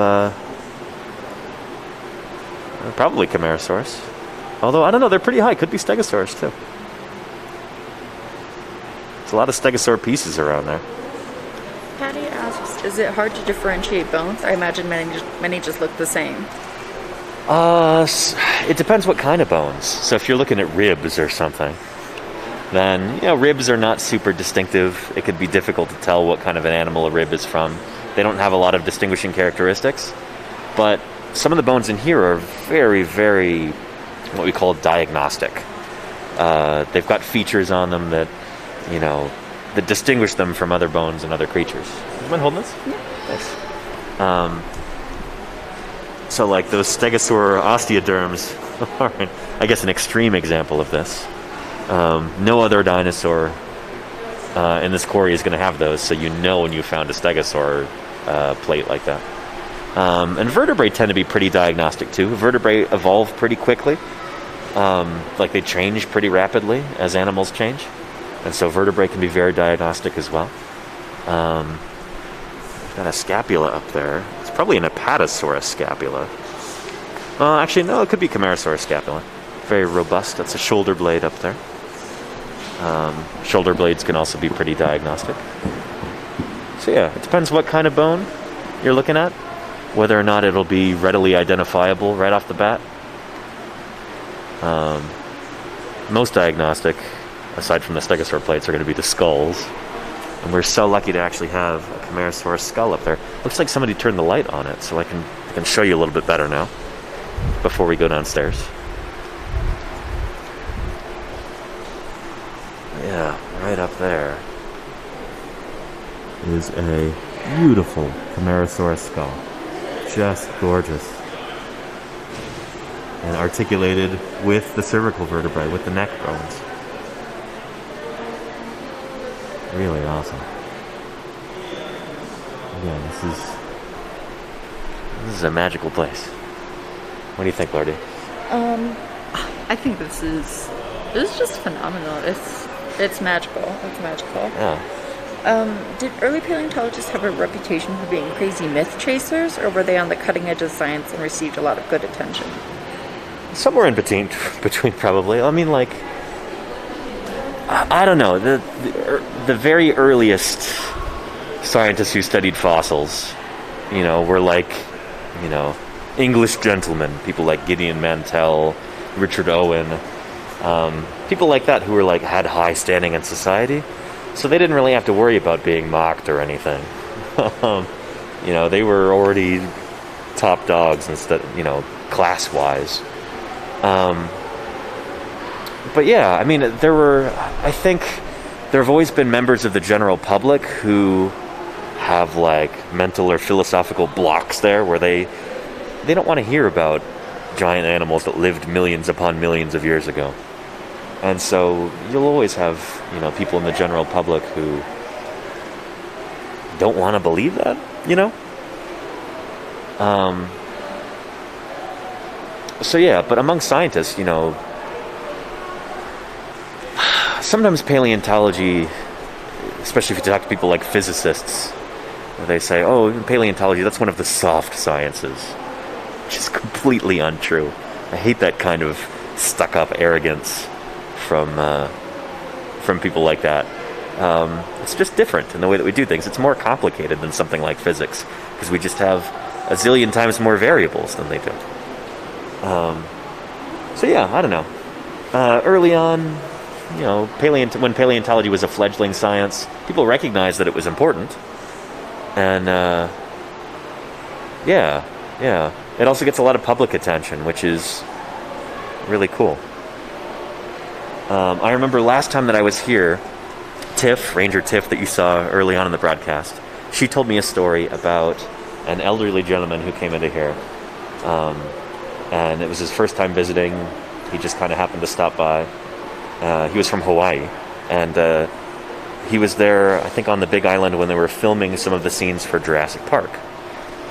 probably Camarasaurus. Although, I don't know, they're pretty high. Could be Stegosaurus, too. There's a lot of Stegosaur pieces around there. Patty asks, is it hard to differentiate bones? I imagine many just look the same. It depends what kind of bones. So if you're looking at ribs or something, then, you know, ribs are not super distinctive. It could be difficult to tell what kind of an animal a rib is from. They don't have a lot of distinguishing characteristics. But some of the bones in here are very, very, what we call diagnostic. They've got features on them that, you know, that distinguish them from other bones and other creatures. Do you mind holding this? Yeah. Thanks. So like those Stegosaur osteoderms are, I guess, an extreme example of this. No other dinosaur in this quarry is going to have those, so you know when you found a Stegosaur plate like that. And vertebrae tend to be pretty diagnostic too. Vertebrae evolve pretty quickly. Like they change pretty rapidly as animals change. And so vertebrae can be very diagnostic as well. Got a scapula up there. It's probably an Apatosaurus scapula. Well, actually, no, it could be Camarasaurus scapula. Very robust. That's a shoulder blade up there. Shoulder blades can also be pretty diagnostic. So yeah, it depends what kind of bone you're looking at, whether or not it'll be readily identifiable right off the bat. Most diagnostic, aside from the Stegosaur plates, are going to be the skulls. And we're so lucky to actually have a Camarasaurus skull up there. Looks like somebody turned the light on it, so I can show you a little bit better now before we go downstairs. Yeah, right up there is a beautiful Camarasaurus skull. Just gorgeous. And articulated with the cervical vertebrae, with the neck bones. Really awesome. Again, this is a magical place. What do you think, laurdee? I think this is just phenomenal. It's magical. It's magical. Yeah. Did early paleontologists have a reputation for being crazy myth chasers, or were they on the cutting edge of science and received a lot of good attention? Somewhere in between probably. I mean, like, I don't know. The very earliest scientists who studied fossils, were like, English gentlemen, people like Gideon Mantell, Richard Owen, people like that who were like had high standing in society. So they didn't really have to worry about being mocked or anything. They were already top dogs instead, class-wise. But yeah, I mean, I think there have always been members of the general public who have like mental or philosophical blocks there where they don't want to hear about giant animals that lived millions upon millions of years ago. And so you'll always have, people in the general public who don't want to believe that, So yeah, but among scientists, sometimes paleontology, especially if you talk to people like physicists, they say, oh, paleontology, that's one of the soft sciences, which is completely untrue. I hate that kind of stuck-up arrogance from people like that. It's just different in the way that we do things. It's more complicated than something like physics because we just have a zillion times more variables than they do. So yeah, I don't know. Early on, when paleontology was a fledgling science, people recognized that it was important. And yeah. It also gets a lot of public attention, which is really cool. I remember last time that I was here, Ranger Tiff, that you saw early on in the broadcast, she told me a story about an elderly gentleman who came into here. And it was his first time visiting. He just kind of happened to stop by. He was from Hawaii. And he was there, I think, on the Big Island when they were filming some of the scenes for Jurassic Park.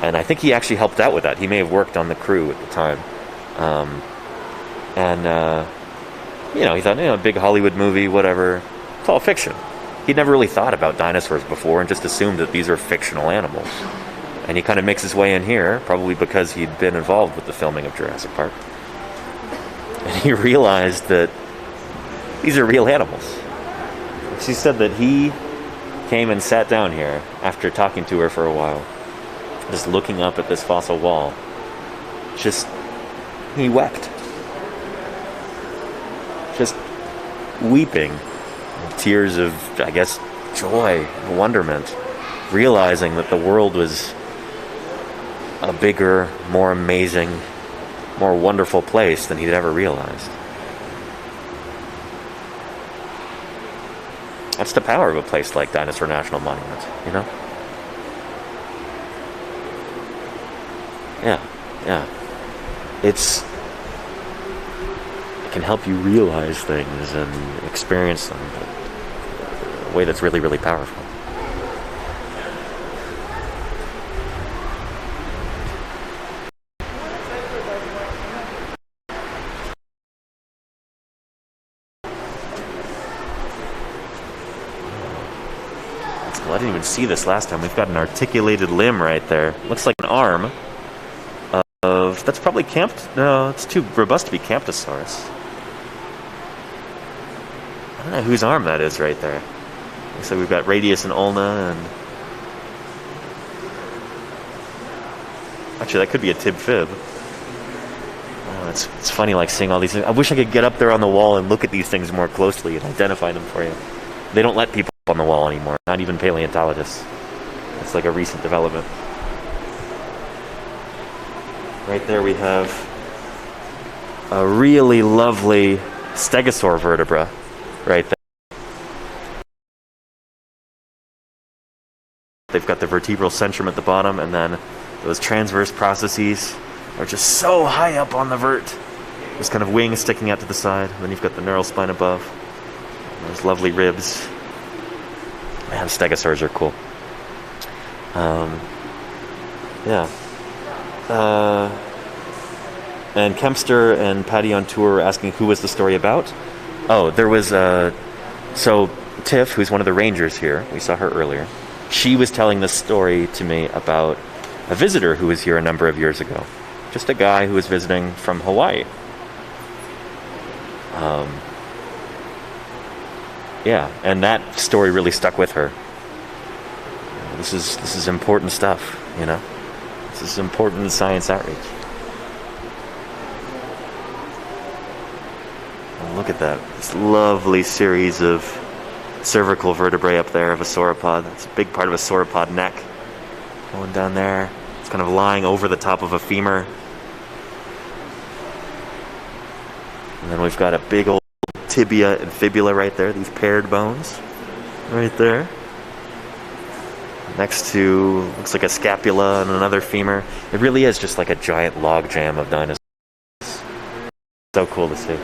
And I think he actually helped out with that. He may have worked on the crew at the time. He thought, big Hollywood movie, whatever. It's all fiction. He'd never really thought about dinosaurs before and just assumed that these are fictional animals. And he kind of makes his way in here, probably because he'd been involved with the filming of Jurassic Park. And he realized that these are real animals. She said that he came and sat down here after talking to her for a while, just looking up at this fossil wall. He wept. Just weeping. Tears of, I guess, joy, wonderment. Realizing that the world was a bigger, more amazing, more wonderful place than he'd ever realized. That's the power of a place like Dinosaur National Monument, Yeah. It can help you realize things and experience them in a way that's really, really powerful. I didn't even see this last time. We've got an articulated limb right there. Looks like an arm of... That's probably No, it's too robust to be Camptosaurus. I don't know whose arm that is right there. Looks like we've got radius and ulna and... Actually, that could be a tib-fib. Oh, it's funny, like, seeing all these things. I wish I could get up there on the wall and look at these things more closely and identify them for you. They don't let people on the wall anymore, not even paleontologists. It's like a recent development. Right there we have a really lovely stegosaur vertebra right there. They've got the vertebral centrum at the bottom, and then those transverse processes are just so high up on the vert. There's kind of wings sticking out to the side, and then you've got the neural spine above. And there's lovely ribs. Man, stegosaurs are cool. And Kempster and Patty on tour were asking who was the story about. Oh, there was so Tiff, who's one of the rangers here, we saw her earlier, she was telling this story to me about a visitor who was here a number of years ago. Just a guy who was visiting from Hawaii. Yeah, and that story really stuck with her. This is important stuff, you know? This is important science outreach. Oh, look at that. This lovely series of cervical vertebrae up there of a sauropod. That's a big part of a sauropod neck. Going down there. It's kind of lying over the top of a femur. And then we've got a big old tibia and fibula right there. These paired bones right there. Next to, looks like a scapula and another femur. It really is just like a giant log jam of dinosaurs. So cool to see.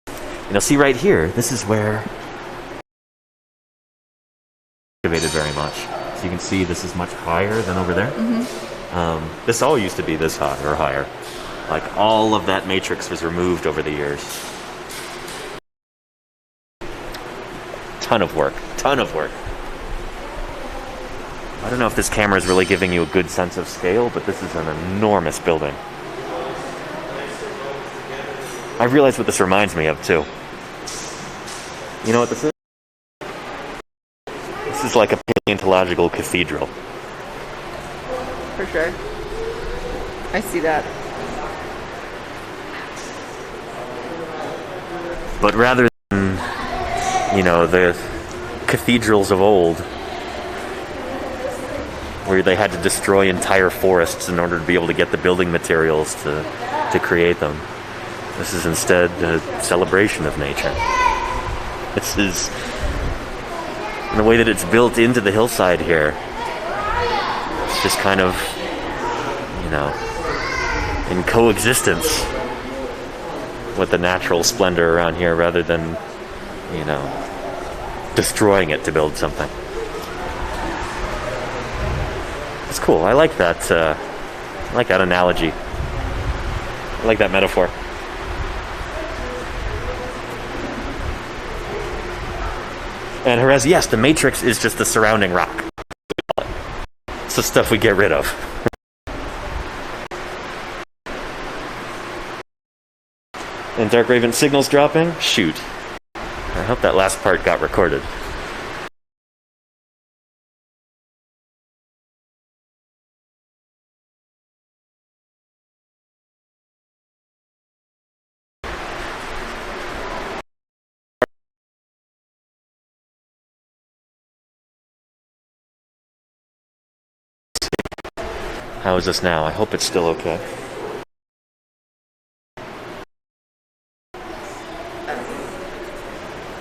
And you'll see right here, this is where excavated very much. So you can see this is much higher than over there. This all used to be this high or higher. Like all of that matrix was removed over the years. Ton of work. Ton of work. I don't know if this camera is really giving you a good sense of scale, but this is an enormous building. I realize what this reminds me of, too. You know what this is? This is like a paleontological cathedral. For sure. I see that. But rather than, you know, the cathedrals of old, where they had to destroy entire forests in order to be able to get the building materials to create them. This is instead a celebration of nature. This is, in the way that it's built into the hillside here, it's just kind of, you know, in coexistence with the natural splendor around here rather than, you know, destroying it to build something. It's cool. I like that. I like that analogy. I like that metaphor. And Jerez, yes, the matrix is just the surrounding rock. It's the stuff we get rid of. And Dark Raven signals dropping? Shoot. I hope that last part got recorded. How is this now? I hope it's still okay.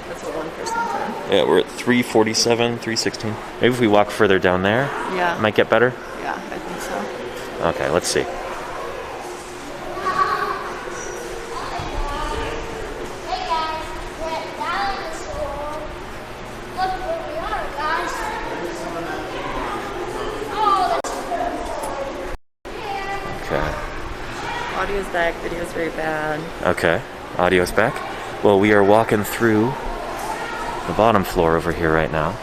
That's what one person said. Yeah, we're at 347, 316. Maybe if we walk further down there, yeah, it might get better? Yeah, I think so. Okay, let's see. Hey guys, we're at Dinosaur. Look where we are, guys. Oh, Okay. Audio's back, video's very bad. Okay, audio's back. Well, we are walking through the bottom floor over here right now.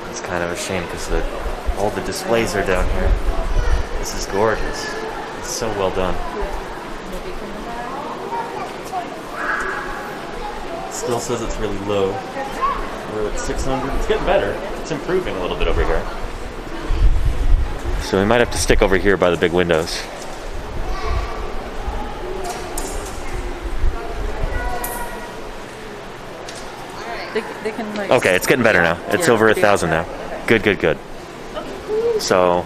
It's kind of a shame because all the displays are down here. This is gorgeous. It's so well done. It still says it's really low. We're at 600. It's getting better. It's improving a little bit over here. So we might have to stick over here by the big windows. They can like... Okay, it's getting better now. It's over 1,000 now. Good, good, good. So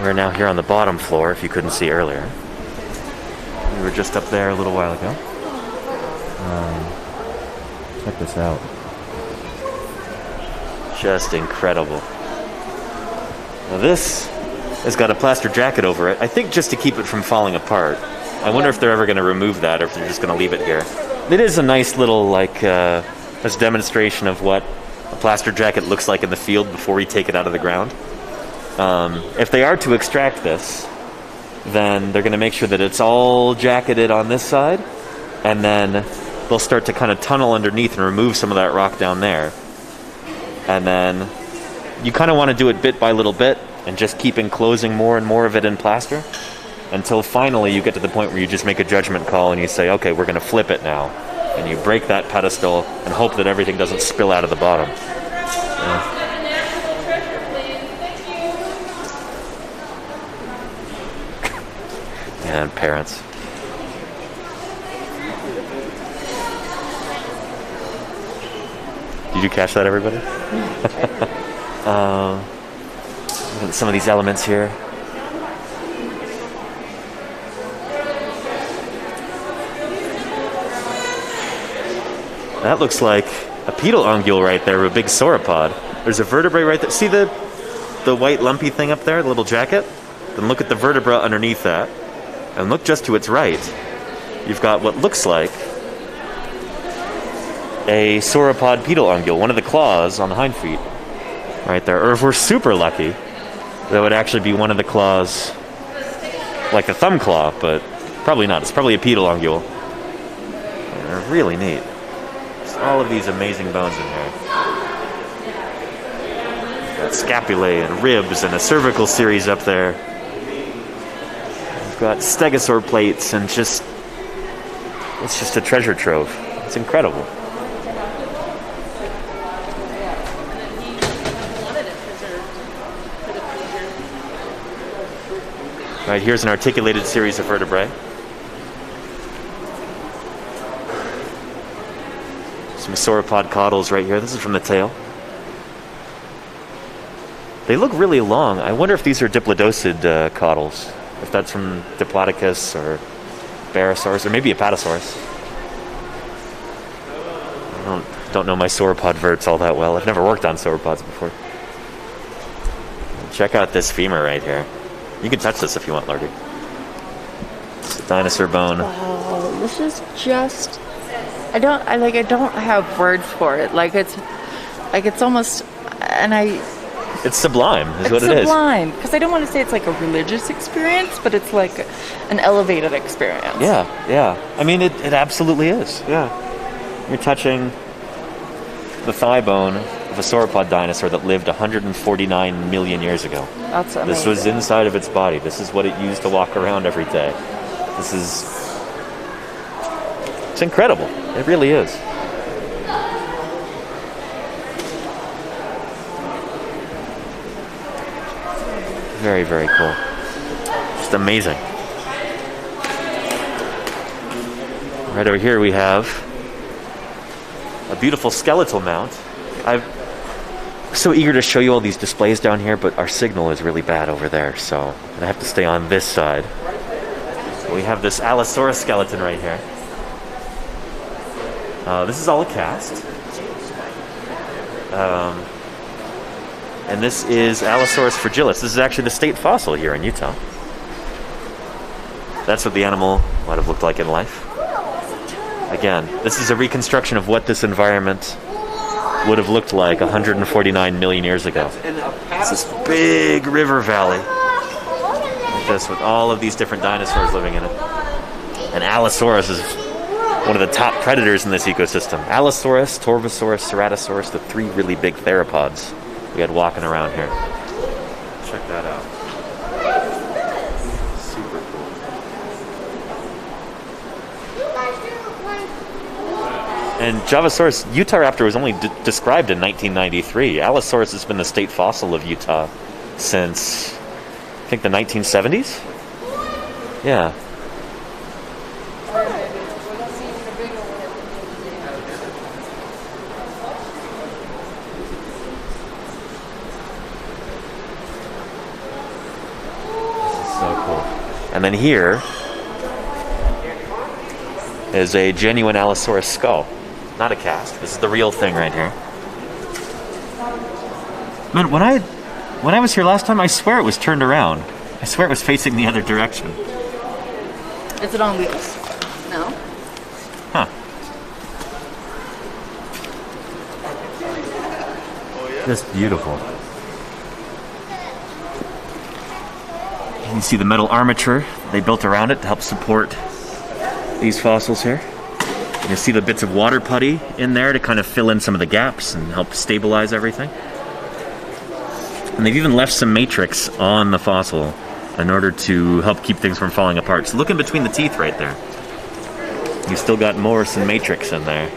we're now here on the bottom floor, if you couldn't see earlier. We were just up there a little while ago. Check this out. Just incredible. Now this has got a plaster jacket over it, I think just to keep it from falling apart. I wonder if they're ever going to remove that or if they're just going to leave it here. It is a nice little, like, this demonstration of what a plaster jacket looks like in the field before we take it out of the ground. If they are to extract this, then they're going to make sure that it's all jacketed on this side, and then they'll start to kind of tunnel underneath and remove some of that rock down there. And then you kind of want to do it bit by little bit and just keep enclosing more and more of it in plaster until finally you get to the point where you just make a judgment call and you say, okay, we're going to flip it now. And you break that pedestal and hope that everything doesn't spill out of the bottom. Yeah. And parents. Did you catch that, everybody? Look at some of these elements here. That looks like a pedal ungule right there, a big sauropod. There's a vertebrae right there. See the white lumpy thing up there, the little jacket? Then look at the vertebra underneath that. And look just to its right. You've got what looks like a sauropod pedal ungule, one of the claws on the hind feet. Right there. Or if we're super lucky, that would actually be one of the claws, like the thumb claw, but probably not. It's probably a pedal ungule. They're really neat. All of these amazing bones in here. Got scapulae and ribs and a cervical series up there. We've got stegosaur plates and it's just a treasure trove. It's incredible. Right, here's an articulated series of vertebrae. Some sauropod caudals right here. This is from the tail. They look really long. I wonder if these are diplodocid caudals. If that's from Diplodocus or Barosaurus or maybe Apatosaurus. I don't know my sauropod verts all that well. I've never worked on sauropods before. Check out this femur right here. You can touch this if you want, Laurdee. It's a dinosaur bone. Wow, this is just... I don't have words for it. It's almost, it's sublime, is what it is. It's sublime, because I don't want to say it's like a religious experience, but it's like an elevated experience. Yeah. I mean, it absolutely is. Yeah. You're touching the thigh bone of a sauropod dinosaur that lived 149 million years ago. That's amazing. This was inside of its body. This is what it used to walk around every day. It's incredible. It really is. Very, very cool. Just amazing. Right over here we have a beautiful skeletal mount. I'm so eager to show you all these displays down here, but our signal is really bad over there, so I have to stay on this side. So we have this Allosaurus skeleton right here. This is all a cast. And this is Allosaurus fragilis. This is actually the state fossil here in Utah. That's what the animal might have looked like in life. Again, this is a reconstruction of what this environment would have looked like 149 million years ago. It's this big river valley. Like this, with all of these different dinosaurs living in it. And Allosaurus is one of the top predators in this ecosystem. Allosaurus, Torvosaurus, Ceratosaurus, the three really big theropods we had walking around here. Check that out. Super cool. And Javasaurus, Utahraptor was only described in 1993. Allosaurus has been the state fossil of Utah since, I think, the 1970s? Yeah. And then here is a genuine Allosaurus skull. Not a cast. This is the real thing right here. Man, when I was here last time, I swear it was turned around. I swear it was facing the other direction. Is it on wheels? No. Huh. Just beautiful. You see the metal armature they built around it to help support these fossils here. You see the bits of water putty in there to kind of fill in some of the gaps and help stabilize everything. And they've even left some matrix on the fossil in order to help keep things from falling apart. So look in between the teeth right there. You still got Morrison matrix in there.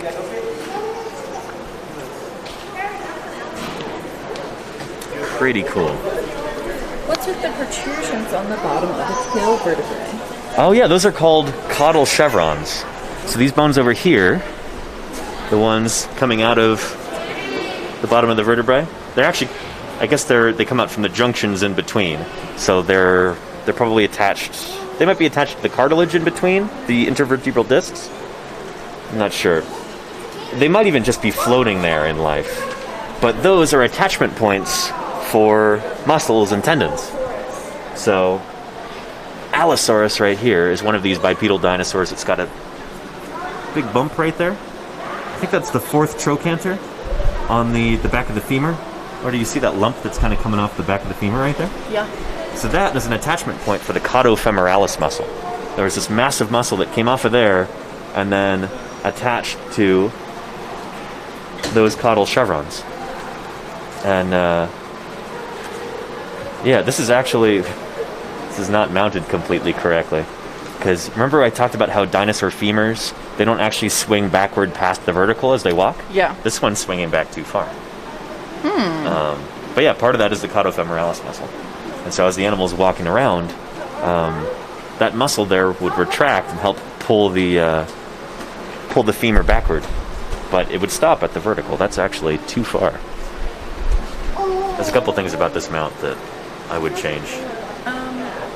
Pretty cool. What's with the protrusions on the bottom of the tail vertebrae? Oh yeah, those are called caudal chevrons. So these bones over here, the ones coming out of the bottom of the vertebrae, they're actually, I guess they come out from the junctions in between. So they're probably attached. They might be attached to the cartilage in between the intervertebral discs. I'm not sure. They might even just be floating there in life. But those are attachment points for muscles and tendons. So Allosaurus right here is one of these bipedal dinosaurs. It's got a big bump right there. I think that's the fourth trochanter on the back of the femur. Or do you see that lump that's kind of coming off the back of the femur right there? Yeah. So that is an attachment point for the caudofemoralis muscle. There was this massive muscle that came off of there and then attached to those caudal chevrons. And yeah, this is not mounted completely correctly. Because remember I talked about how dinosaur femurs, they don't actually swing backward past the vertical as they walk? Yeah. This one's swinging back too far. But yeah, part of that is the caudofemoralis muscle. And so as the animal's walking around, that muscle there would retract and help pull the femur backward. But it would stop at the vertical. That's actually too far. There's a couple things about this mount that I would change.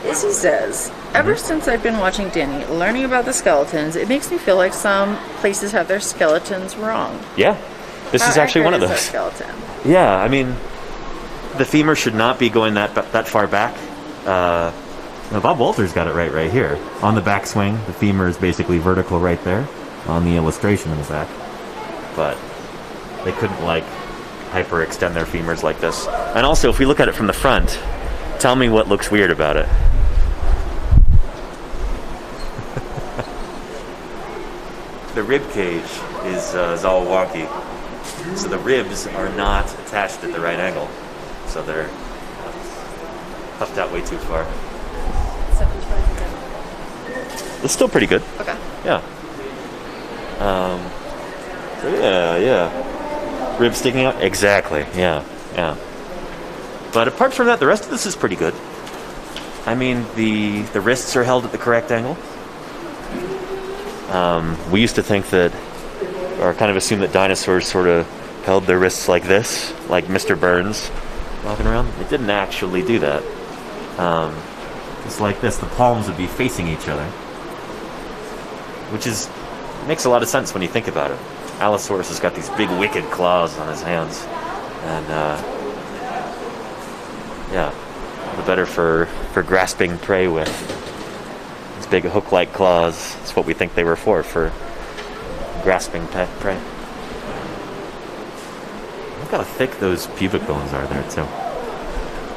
Izzy says, ever since I've been watching Danny, learning about the skeletons, it makes me feel like some places have their skeletons wrong. Yeah, this is actually one of those. Skeleton? Yeah, I mean, the femur should not be going that far back. Bob Walter's got it right here. On the back swing, the femur is basically vertical right there on the illustration in the back. But they couldn't, hyperextend their femurs like this. And also, if we look at it from the front, tell me what looks weird about it. The rib cage is all wonky. So the ribs are not attached at the right angle. So they're puffed out way too far. It's still pretty good. Okay. Yeah. So yeah. Ribs sticking out? Exactly. Yeah. But apart from that, the rest of this is pretty good. I mean, the wrists are held at the correct angle. We used to think that, or kind of assume that dinosaurs sort of held their wrists like this, like Mr. Burns walking around. It didn't actually do that. It's like this. The palms would be facing each other, which makes a lot of sense when you think about it. Allosaurus has got these big wicked claws on his hands, and yeah, the better for grasping prey with. These big hook-like claws. It's what we think they were for grasping prey. Look how thick those pubic bones are there too.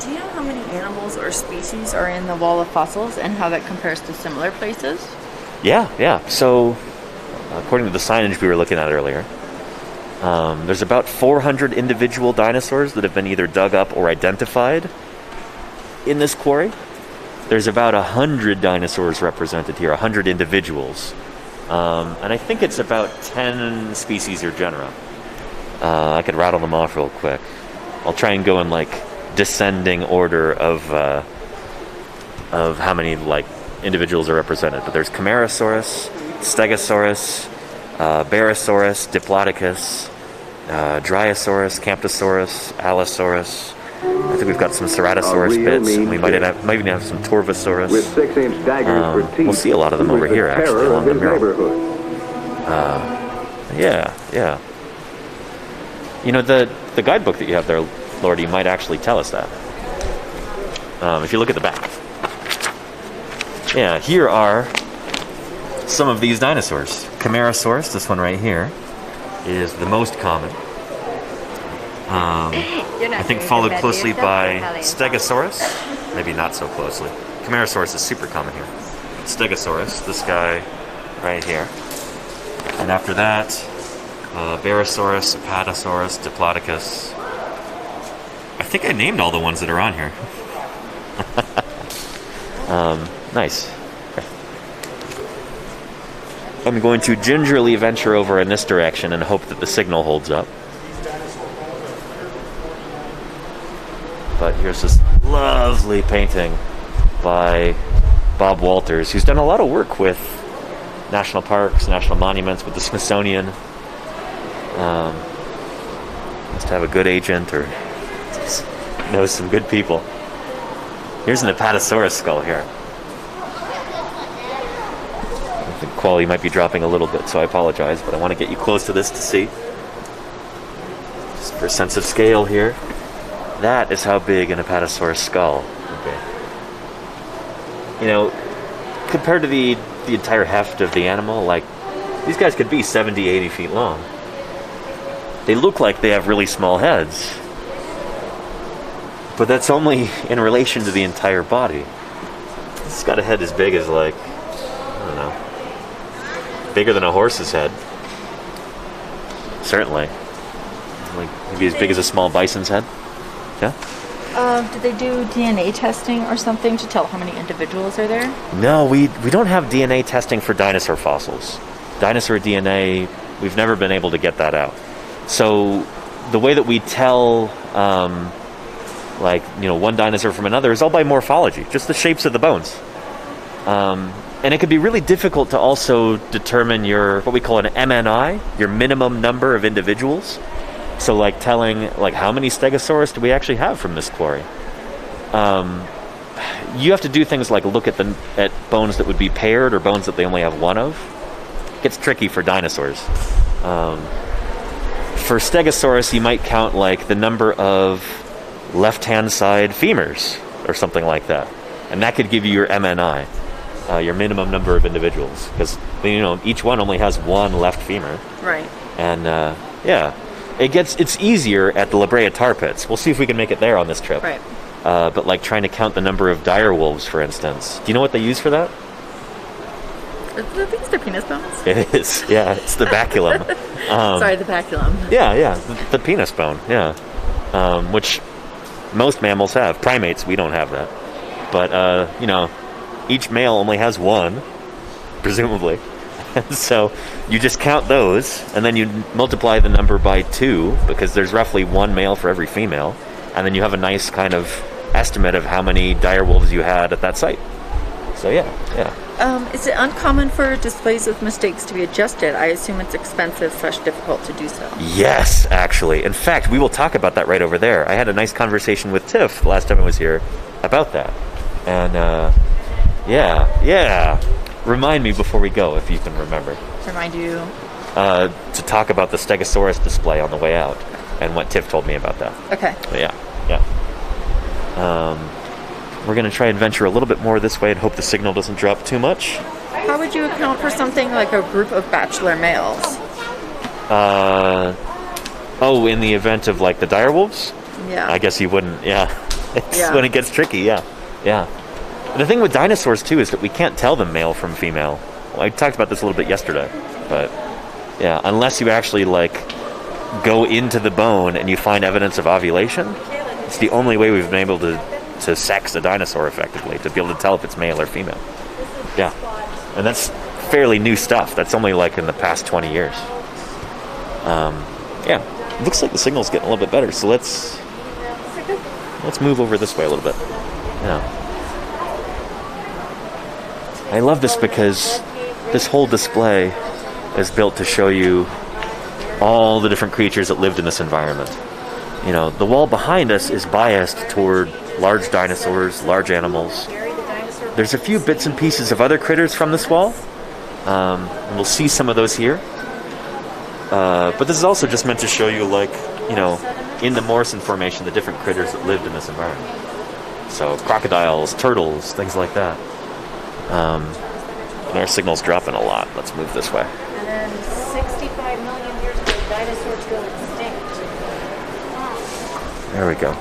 Do you know how many animals or species are in the wall of fossils and how that compares to similar places? Yeah. So, according to the signage we were looking at earlier, there's about 400 individual dinosaurs that have been either dug up or identified in this quarry. There's about 100 dinosaurs represented here, 100 individuals. And I think it's about 10 species or genera. I could rattle them off real quick. I'll try and go in descending order of how many individuals are represented. But there's Camarasaurus, Stegosaurus, Barosaurus, Diplodocus, Dryosaurus, Camptosaurus, Allosaurus. I think we've got some Ceratosaurus bits, and we might even have some Torvosaurus. With 6-inch daggers for teeth, we'll see a lot of them over here, actually, along the mural. Yeah. You know, the guidebook that you have there, Laurdee, might actually tell us that. If you look at the back. Yeah, here are some of these dinosaurs. Camarasaurus, this one right here, is the most common. I think followed closely by Stegosaurus, maybe not so closely. Camarasaurus is super common here. Stegosaurus, this guy right here. And after that, Barosaurus, Apatosaurus, Diplodocus. I think I named all the ones that are on here. Nice. Okay. I'm going to gingerly venture over in this direction and hope that the signal holds up. But here's this lovely painting by Bob Walters, who's done a lot of work with national parks, national monuments, with the Smithsonian. Must have a good agent or knows some good people. Here's an Apatosaurus skull here. I think quality might be dropping a little bit, so I apologize, but I want to get you close to this to see. Just for a sense of scale here. That is how big an Apatosaurus skull would be. You know, compared to the entire heft of the animal, like, these guys could be 70, 80 feet long. They look like they have really small heads. But that's only in relation to the entire body. It's got a head as big as, like, I don't know, bigger than a horse's head. Certainly. Like, maybe as big as a small bison's head. Yeah? Did they do DNA testing or something to tell how many individuals are there? No, we don't have DNA testing for dinosaur fossils. Dinosaur DNA, we've never been able to get that out. So the way that we tell, like, you know, one dinosaur from another is all by morphology, just the shapes of the bones. And it could be really difficult to also determine your, what we call an MNI, your minimum number of individuals. So, like, telling, like, how many Stegosaurus do we actually have from this quarry? You have to do things like look at bones that would be paired or bones that they only have one of. It gets tricky for dinosaurs. For Stegosaurus, you might count, like, the number of left-hand side femurs or something like that. And that could give you your MNI, your minimum number of individuals. Because, you know, each one only has one left femur. Right. And, yeah. It's easier at the La Brea tar pits. We'll see if we can make it there on this trip. Right. But like trying to count the number of dire wolves, for instance. Do you know what they use for that? I think it's their penis bones. It is. Yeah, it's the baculum. Sorry, the baculum. Yeah, the penis bone. Yeah, which most mammals have. Primates, we don't have that. But you know, each male only has one, presumably. So you just count those, and then you multiply the number by 2, because there's roughly one male for every female, and then you have a nice kind of estimate of how many dire wolves you had at that site. So yeah. Is it uncommon for displays with mistakes to be adjusted? I assume it's expensive / difficult to do so. Yes, actually. In fact, we will talk about that right over there. I had a nice conversation with Tiff the last time I was here about that. And yeah. Remind me before we go, if you can remember. Remind you? To talk about the Stegosaurus display on the way out, and what Tiff told me about that. Okay. Yeah. We're going to try and venture a little bit more this way and hope the signal doesn't drop too much. How would you account for something like a group of bachelor males? In the event of, like, the dire wolves? Yeah. I guess you wouldn't, yeah. It's when it gets tricky, yeah. The thing with dinosaurs, too, is that we can't tell them male from female. Well, I talked about this a little bit yesterday. But, yeah, unless you actually, like, go into the bone and you find evidence of ovulation, it's the only way we've been able to sex a dinosaur effectively, to be able to tell if it's male or female. Yeah. And that's fairly new stuff. That's only, like, in the past 20 years. Yeah. It looks like the signal's getting a little bit better, so let's move over this way a little bit. Yeah. I love this because this whole display is built to show you all the different creatures that lived in this environment. You know, the wall behind us is biased toward large dinosaurs, large animals. There's a few bits and pieces of other critters from this wall. And we'll see some of those here. But this is also just meant to show you, like, you know, in the Morrison Formation, the different critters that lived in this environment. So crocodiles, turtles, things like that. And our signal's dropping a lot. Let's move this way. And then 65 million years ago, dinosaurs go extinct. There we go.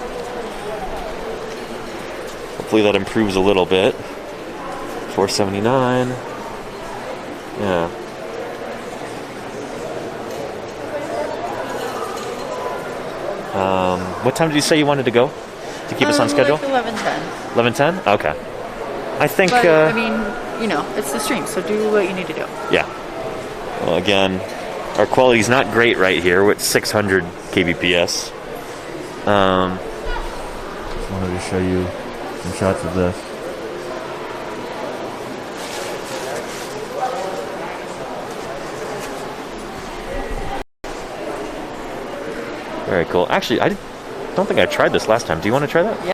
Hopefully that improves a little bit. 479. Yeah. What time did you say you wanted to go to keep us on schedule? Like 11:10. 11:10? Okay. I think. But, I mean, you know, it's the stream, so do what you need to do. Yeah. Well, again, our quality's not great right here with 600 kbps. Just wanted to show you some shots of this. Very cool. Actually, I don't think I tried this last time. Do you want to try that? Yeah.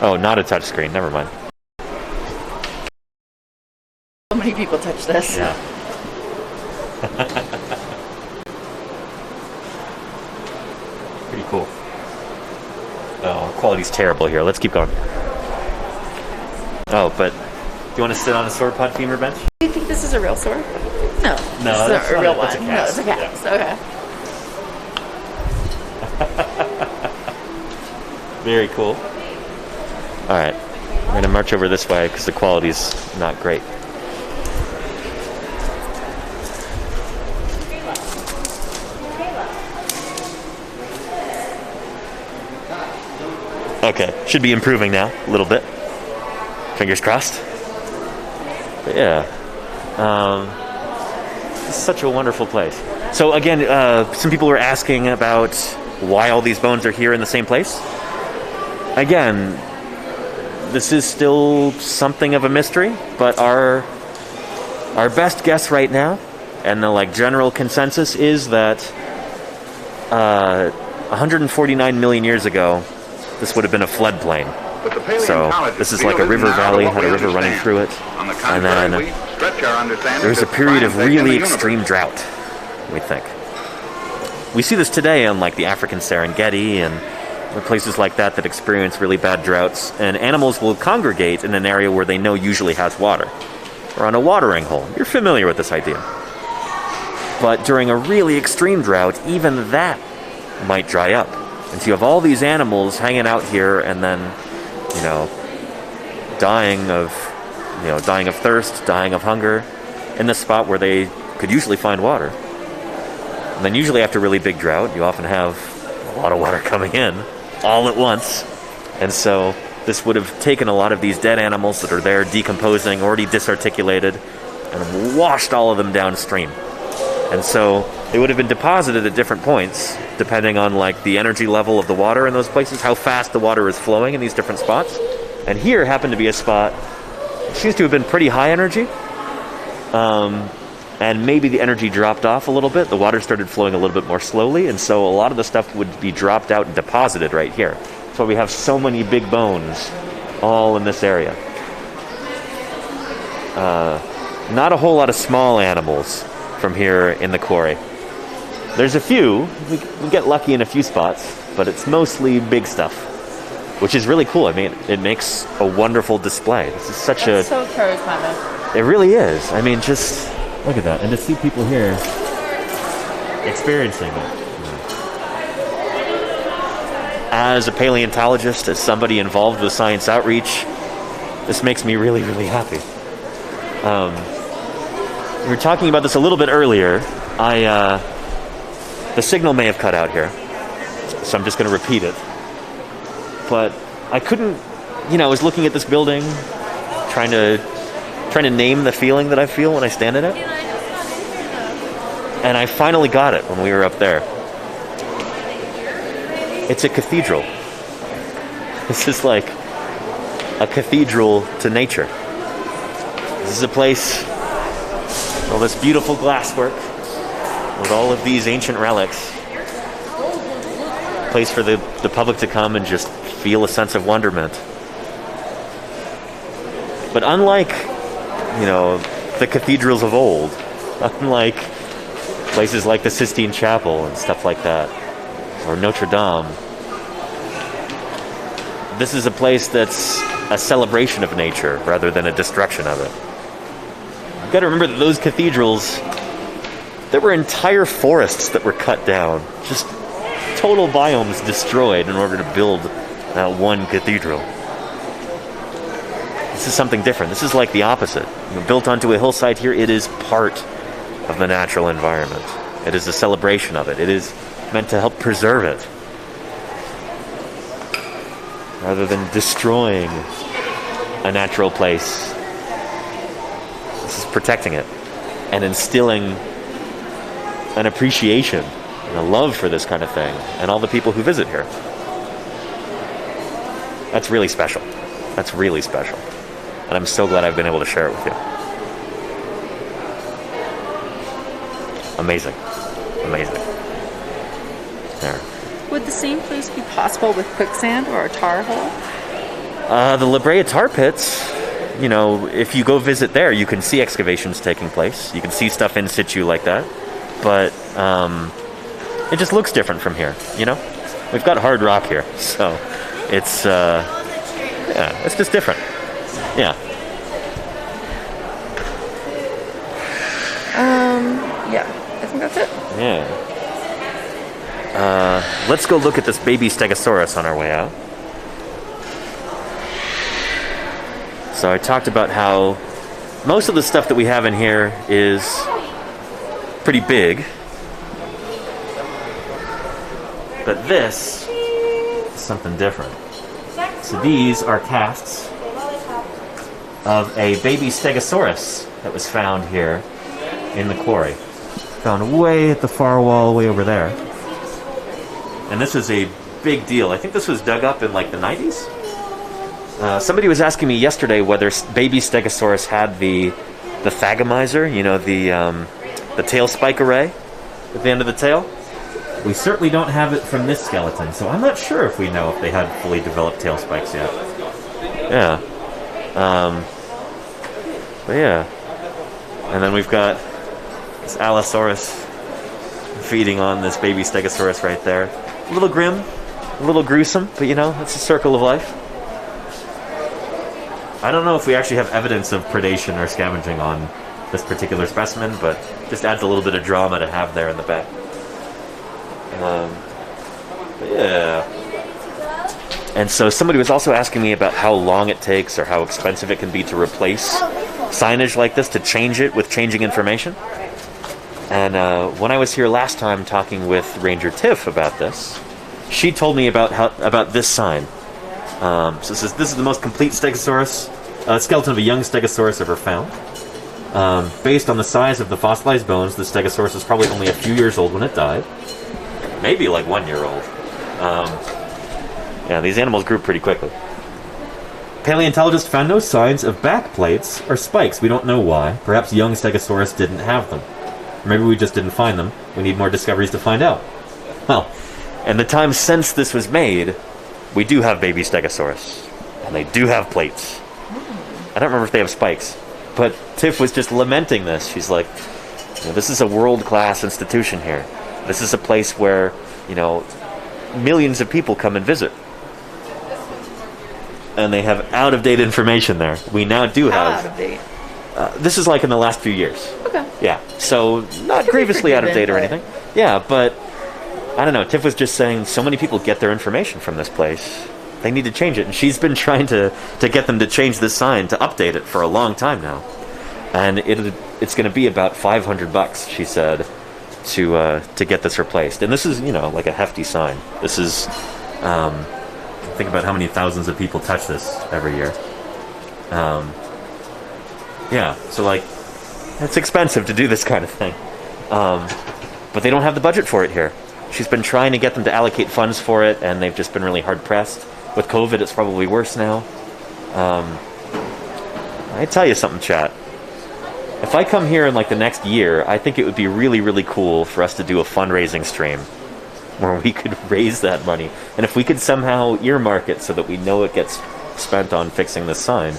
Oh, not a touch screen. Never mind. So many people touch this. Yeah. Pretty cool. Oh, quality's terrible here. Let's keep going. Oh, but do you want to sit on a sauropod femur bench? Do you think this is a real sword? No. No, this is a real one. It's a cast. No, it's a cast. Yeah. Okay. Very cool. All right, we're gonna march over this way because the quality's not great. Okay, should be improving now a little bit. Fingers crossed. But yeah, it's such a wonderful place. So again, some people were asking about why all these bones are here in the same place. Again, this is still something of a mystery, but our best guess right now, and the general consensus, is that 149 million years ago, this would have been a floodplain. So this is like a river valley, had a river running through it, and then there was a period of really extreme drought, we think. We see this today on the African Serengeti and places like that experience really bad droughts, and animals will congregate in an area where they know usually has water, or on a watering hole. You're familiar with this idea. But during a really extreme drought, even that might dry up. And so you have all these animals hanging out here and then, dying of thirst, dying of hunger in the spot where they could usually find water. And then usually after a really big drought, you often have a lot of water coming in all at once. And so this would have taken a lot of these dead animals that are there decomposing, already disarticulated, and washed all of them downstream. And so they would have been deposited at different points, depending on the energy level of the water in those places, how fast the water is flowing in these different spots. And here happened to be a spot that seems to have been pretty high energy. And maybe the energy dropped off a little bit. The water started flowing a little bit more slowly, and so a lot of the stuff would be dropped out and deposited right here. That's why we have so many big bones all in this area. Not a whole lot of small animals from here in the quarry. There's a few. We get lucky in a few spots, but it's mostly big stuff, which is really cool. I mean, it makes a wonderful display. This is such That's so charismatic. It really is. I mean, just look at that. And to see people here experiencing it. As a paleontologist, as somebody involved with science outreach, this makes me really, really happy. We were talking about this a little bit earlier. The signal may have cut out here, so I'm just going to repeat it. But I couldn't, I was looking at this building, trying to name the feeling that I feel when I stand in it. And I finally got it when we were up there. It's a cathedral. This is like a cathedral to nature. This is a place, all this beautiful glasswork with all of these ancient relics. A place for the public to come and just feel a sense of wonderment. But unlike, the cathedrals of old, unlike places like the Sistine Chapel and stuff like that, or Notre Dame, this is a place that's a celebration of nature rather than a destruction of it. You've got to remember that those cathedrals, there were entire forests that were cut down, just total biomes destroyed in order to build that one cathedral. This is something different. This is like the opposite. Built onto a hillside here, it is part of the natural environment. It is a celebration of it. It is meant to help preserve it, rather than destroying a natural place. This is protecting it and instilling an appreciation and a love for this kind of thing and all the people who visit here. That's really special. That's really special. And I'm so glad I've been able to share it with you. Amazing. Amazing. There. Would the same place be possible with quicksand or a tar hole? The La Brea tar pits, you know, if you go visit there, you can see excavations taking place. You can see stuff in situ like that. But it just looks different from here, you know? We've got hard rock here, so it's, yeah, it's just different. Yeah. Yeah, I think that's it. Yeah. Let's go look at this baby Stegosaurus on our way out. So I talked about how most of the stuff that we have in here is pretty big. But this is something different. So these are casts of a baby Stegosaurus that was found here in the quarry. Found way at the far wall, way over there. And this is a big deal. I think this was dug up in like the 90s. Somebody was asking me yesterday whether baby Stegosaurus had the thagomizer, you know, the tail spike array at the end of the tail. We certainly don't have it from this skeleton, so I'm not sure if we know if they had fully developed tail spikes yet. Yeah. But yeah. And then we've got this Allosaurus feeding on this baby Stegosaurus right there. A little grim, a little gruesome, but you know, it's a circle of life. I don't know if we actually have evidence of predation or scavenging on this particular specimen, but just adds a little bit of drama to have there in the back. But yeah. And so somebody was also asking me about how long it takes or how expensive it can be to replace signage like this, to change it with changing information. And when I was here last time talking with Ranger Tiff about this, she told me about this sign. So this is the most complete Stegosaurus, skeleton of a young Stegosaurus ever found. Based on the size of the fossilized bones, the Stegosaurus was probably only a few years old when it died. Maybe like 1 year old. Yeah, these animals grew pretty quickly. Paleontologists found no signs of back plates or spikes. We don't know why. Perhaps young Stegosaurus didn't have them. Or maybe we just didn't find them. We need more discoveries to find out. Well, in the time since this was made, we do have baby Stegosaurus. And they do have plates. I don't remember if they have spikes. But Tiff was just lamenting this. She's like, you know, this is a world-class institution here. This is a place where, you know, millions of people come and visit. And they have out-of-date information there. We now do have... Out-of-date? This is like in the last few years. Okay. Yeah, so not grievously out of date or anything. Yeah, but I don't know. Tiff was just saying so many people get their information from this place. They need to change it, and she's been trying to get them to change this sign, to update it for a long time now. And it's going to be about $500, she said, to get this replaced. And this is, you know, like a hefty sign. This is, think about how many thousands of people touch this every year. Yeah, so like, it's expensive to do this kind of thing. But they don't have the budget for it here. She's been trying to get them to allocate funds for it, and they've just been really hard-pressed. With COVID, it's probably worse now. I tell you something, chat. If I come here in like the next year, I think it would be really, really cool for us to do a fundraising stream where we could raise that money. And if we could somehow earmark it so that we know it gets spent on fixing this sign,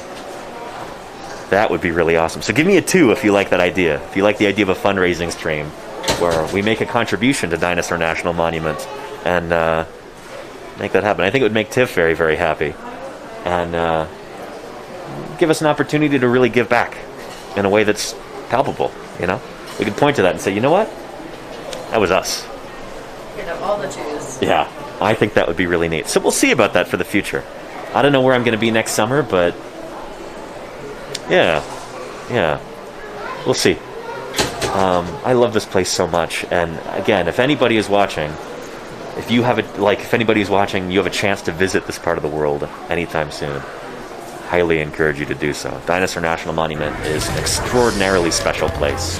that would be really awesome. So give me a 2 if you like that idea. If you like the idea of a fundraising stream where we make a contribution to Dinosaur National Monument and make that happen. I think it would make Tiff very, very happy. And give us an opportunity to really give back in a way that's palpable, you know? We could point to that and say, you know what? That was us. You know, all the Jews. Yeah, I think that would be really neat. So we'll see about that for the future. I don't know where I'm going to be next summer, but Yeah. Yeah. We'll see. I love this place so much, and again, if anybody is watching, if anybody is watching, you have a chance to visit this part of the world anytime soon, highly encourage you to do so. Dinosaur National Monument is an extraordinarily special place.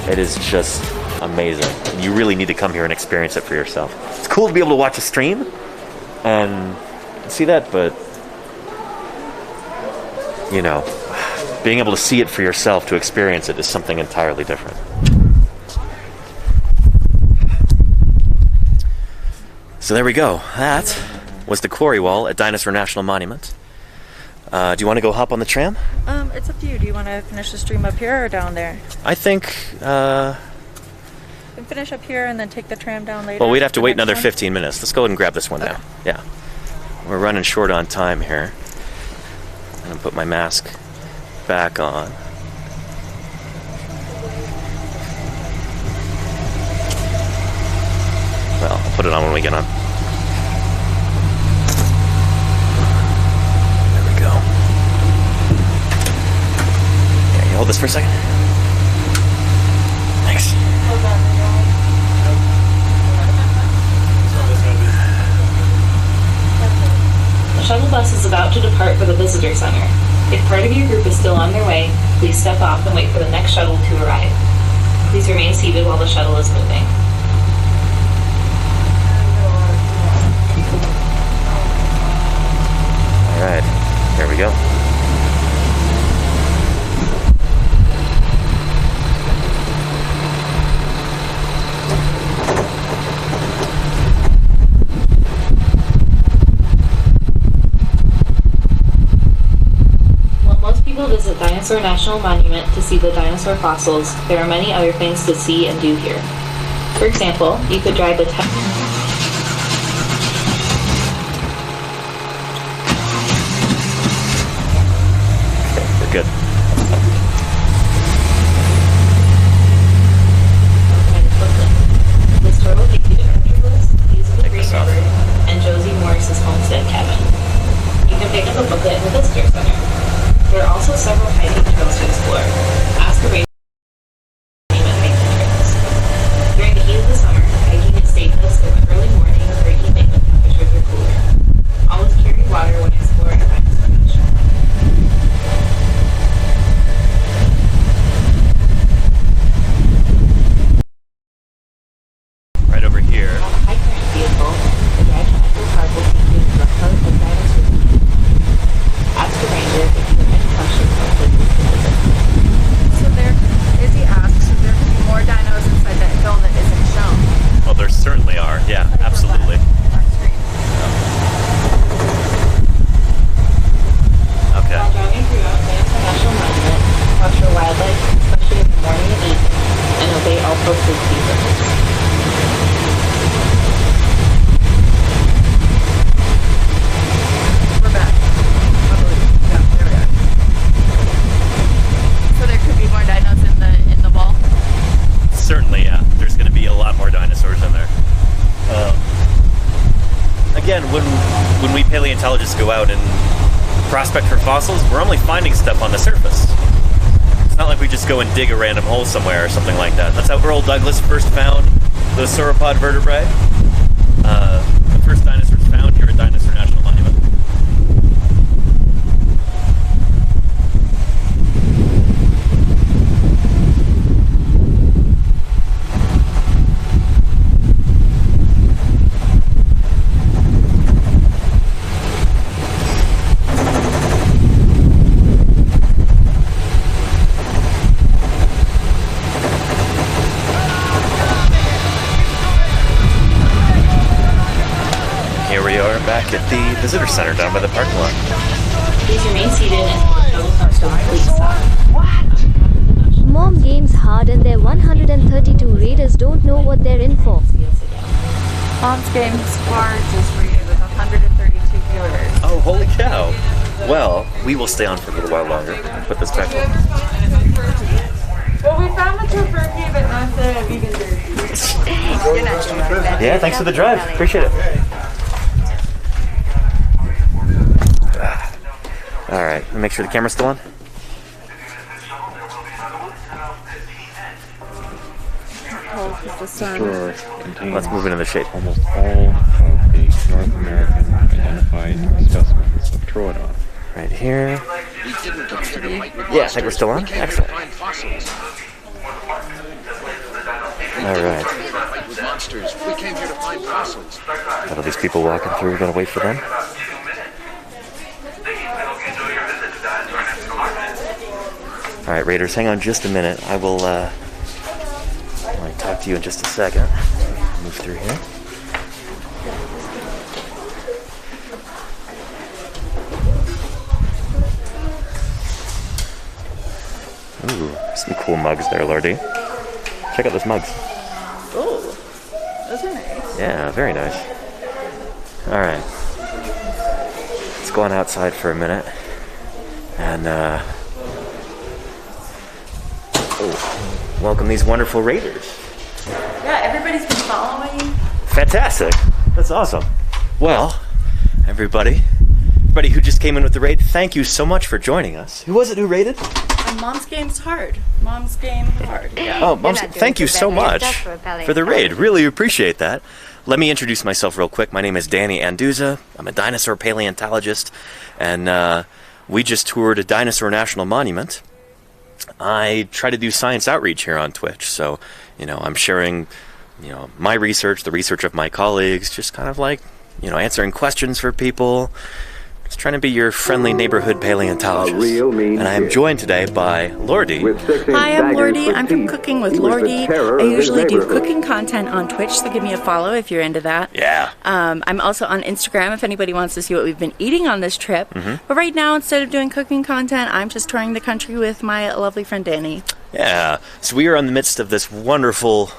It is just amazing. You really need to come here and experience it for yourself. It's cool to be able to watch a stream and see that, but you know, being able to see it for yourself, to experience it, is something entirely different. So there we go. That was the quarry wall at Dinosaur National Monument. Do you want to go hop on the tram? It's up to you. Do you want to finish the stream up here or down there? I think, We can finish up here and then take the tram down later. well, we'd have to wait another 15 minutes. Let's go ahead and grab this one now. Yeah. We're running short on time here. I'm going to put my mask back on. Well, I'll put it on when we get on. There we go. Yeah, you hold this for a second. Thanks. The shuttle bus is about to depart for the visitor center. If part of your group is still on their way, please step off and wait for the next shuttle to arrive. Please remain seated while the shuttle is moving. Alright, here we go. While most people visit Dinosaur National Monument to see the dinosaur fossils, there are many other things to see and do here. For example, you could drive the Good. This tour will take you to Hercules, Views of the Great River, and Josie Morris's homestead cabin. You can pick up a booklet in the visitor center. There are also several hiking trails to explore. Ask a ranger hiking trails. During the heat of the summer, hiking is safest in the early morning or evening when temperatures are cooler. Always carry water when exploring Dinosaur National. Right over here. On a high current vehicle, the drive to Echo Park will take you to the heart of Dinosaur Monument. Ask the ranger if you have any questions about places to visit. So there, Izzy asks if there could be more dinos inside that film that isn't shown. Well, there certainly are. Yeah, absolutely. Okay. While driving throughout Dinosaur National Monument, watch for wildlife, especially in the morning and evening, and obey all posted speed limits. We're back. I believe. Yeah, there we are. So there could be more dinos in the ball. Certainly, yeah. There's going to be a lot more dinosaurs in there. Again, when we paleontologists go out and prospect for fossils, we're only finding stuff on the surface. It's not like we just go and dig a random hole somewhere or something like that. That's how Earl Douglas first found those sauropod vertebrae. The first dinosaurs found here at Dinosaur National Monument. Back at the visitor center down by the parking lot. Please remain seated until the shuttle comes to a complete stop. Mom games hard and their 132 raiders don't know what they're in for. Mom's Games hard just rated with 132 viewers. Oh, holy cow. Well, we will stay on for a little while longer and put this back on. Well, we found the turkey, but not the vegan turkey. You're not sure. Yeah, thanks for the drive. Appreciate it. Alright, make sure the camera's still on. Drawer contains Let's move into the shade. almost all of the North American identified specimens of Troodon. Right here. Yeah, I think we're still on. Excellent. All right. Got all these people walking through. We gotta wait for them. All right, Raiders, hang on just a minute. I will talk to you in just a second. Move through here. Ooh, some cool mugs there, laurdee. Check out those mugs. Oh, those are nice. Yeah, very nice. All right. Let's go on outside for a minute. And, welcome these wonderful raiders. Yeah, everybody's been following. Fantastic. That's awesome. Well, everybody who just came in with the raid, thank you so much for joining us. Who was it who raided? Mom's Game's hard. Mom's Game hard. Yeah. Oh, Mom's, thank you so much for the raid. Really appreciate that. Let me introduce myself real quick. My name is Danny Anduza. I'm a dinosaur paleontologist, and we just toured a dinosaur national monument. I try to do science outreach here on Twitch, so, I'm sharing, my research, the research of my colleagues, just kind of like, answering questions for people. Just trying to be your friendly neighborhood paleontologist. And I am joined today by laurdee. Hi, I'm laurdee. I'm from Cooking with laurdee. I usually do cooking content on Twitch, so give me a follow if you're into that. Yeah. I'm also on Instagram if anybody wants to see what we've been eating on this trip. But right now, instead of doing cooking content, I'm just touring the country with my lovely friend Danny. Yeah. So we are in the midst of this wonderful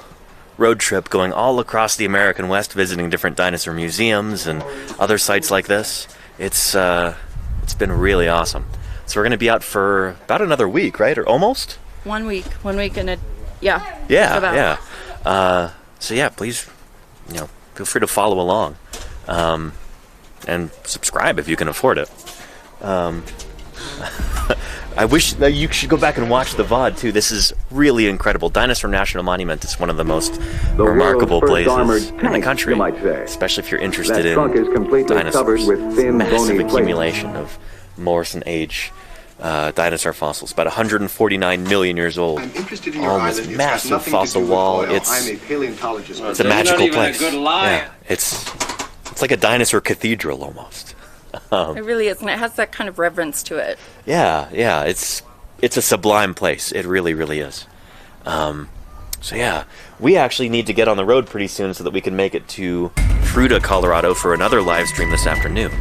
road trip going all across the American West, visiting different dinosaur museums and other sites like this. It's been really awesome. So we're going to be out for about another week, right? Or almost? 1 week. 1 week and yeah. Yeah. So yeah, please, feel free to follow along, and subscribe if you can afford it. I wish that you should go back and watch the VOD too. This is really incredible. Dinosaur National Monument is one of the most remarkable places in the country, especially if you're interested in dinosaurs. It's a massive accumulation of Morrison age dinosaur fossils, about 149 million years old. All this massive fossil wall. It's a magical place. Yeah, it's like a dinosaur cathedral almost. It really is, and it has that kind of reverence to it. Yeah, it's a sublime place. It really, really is. So yeah, we actually need to get on the road pretty soon so that we can make it to Fruita, Colorado for another live stream this afternoon.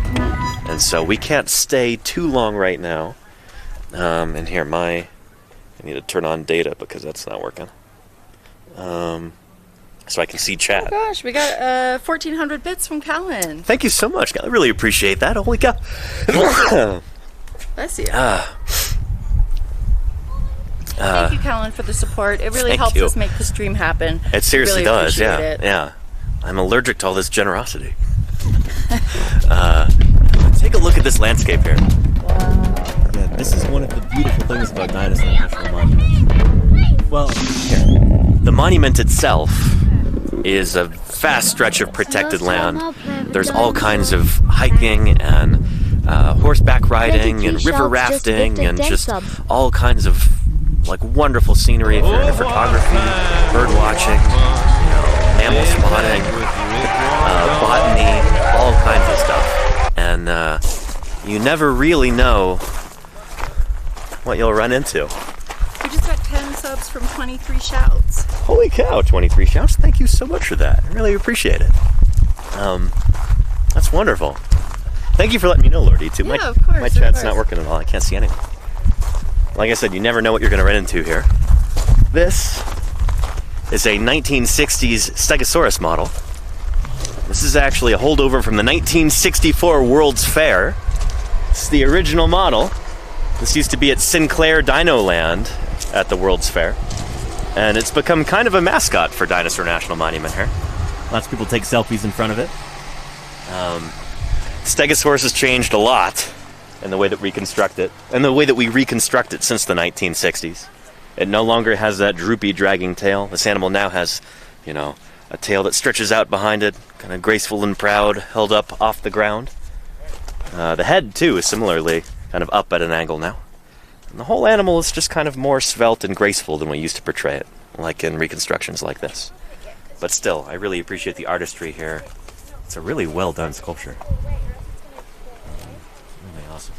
And so we can't stay too long right now. And here, I need to turn on data because that's not working. So I can see chat. Oh gosh, we got 1,400 bits from Callan. Thank you so much. I really appreciate that. Holy cow. Bless you. Thank you, Callan, for the support. It really helps us make the stream happen. It seriously really does, yeah. It. Yeah. I'm allergic to all this generosity. Take a look at this landscape here. Yeah, this is one of the beautiful things about Dinosaur National Monument. Well, here. The monument itself is a vast stretch of protected land. There's all kinds of hiking and horseback riding and river rafting and just all kinds of wonderful scenery if you're into photography, bird watching, mammal spotting, botany, all kinds of stuff. And you never really know what you'll run into. We just got 10 subs from 23 shouts. Holy cow, 23 shouts. Thank you so much for that. I really appreciate it. That's wonderful. Thank you for letting me know, laurdee, too. Yeah, of course. My chat's not working at all. I can't see anything. Like I said, you never know what you're going to run into here. This is a 1960s Stegosaurus model. This is actually a holdover from the 1964 World's Fair. It's the original model. This used to be at Sinclair Dino Land at the World's Fair. And it's become kind of a mascot for Dinosaur National Monument here. Lots of people take selfies in front of it. Stegosaurus has changed a lot in the way that we reconstruct it, and the way that we reconstruct it since the 1960s. It no longer has that droopy, dragging tail. This animal now has, you know, a tail that stretches out behind it, kind of graceful and proud, held up off the ground. The head, too, is similarly kind of up at an angle now. And the whole animal is just kind of more svelte and graceful than we used to portray it, like in reconstructions like this. But still, I really appreciate the artistry here. It's a really well-done sculpture. Really awesome.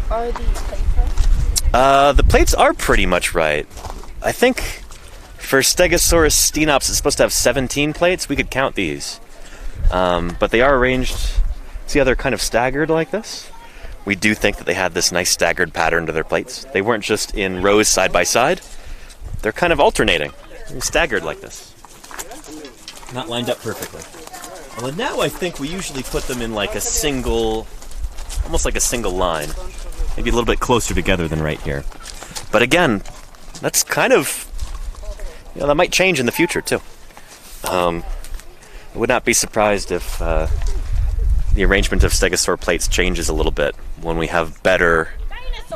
Are these plates right? The plates are pretty much right. I think for Stegosaurus stenops, it's supposed to have 17 plates. We could count these. But they are arranged, see how they're kind of staggered like this? We do think that they had this nice staggered pattern to their plates. They weren't just in rows side by side. They're kind of alternating. They're staggered like this. Not lined up perfectly. Well, now I think we usually put them in like a single, almost like a single line. Maybe a little bit closer together than right here. But again, that's kind of, you know, that might change in the future too. I would not be surprised if the arrangement of stegosaur plates changes a little bit when we have better,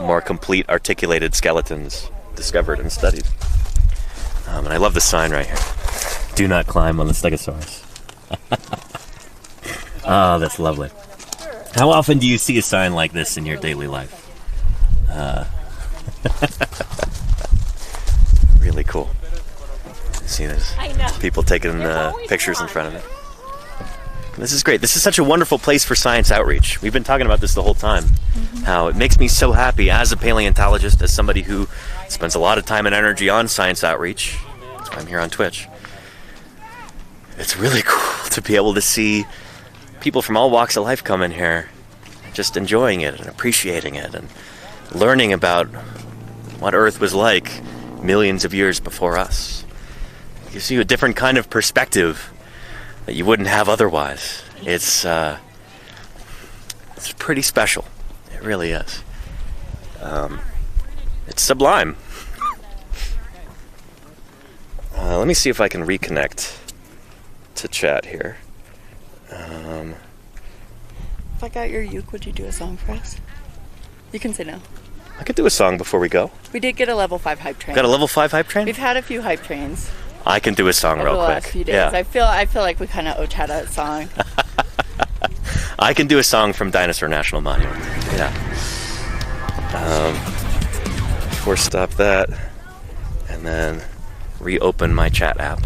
more complete articulated skeletons discovered and studied. And I love the sign right here. Do not climb on the stegosaurus. Oh, that's lovely. How often do you see a sign like this in your daily life? Really cool. See, there's people taking pictures in front of it. This is great. This is such a wonderful place for science outreach. We've been talking about this the whole time. How it makes me so happy as a paleontologist, as somebody who spends a lot of time and energy on science outreach. That's why I'm here on Twitch. It's really cool to be able to see people from all walks of life come in here, just enjoying it and appreciating it and learning about what Earth was like millions of years before us. It gives you a different kind of perspective that you wouldn't have otherwise. It's pretty special. It really is. It's sublime. Let me see if I can reconnect to chat here. If I got your uke, would you do a song for us? You can say no. I could do a song before we go. We did get a level 5 hype train. Got a level 5 hype train? We've had a few hype trains. I can do a song real quick. Over the last few days. Yeah. I feel like we kind of owe Chad a song. I can do a song from Dinosaur National Monument. Yeah. Force stop that, and then reopen my chat app.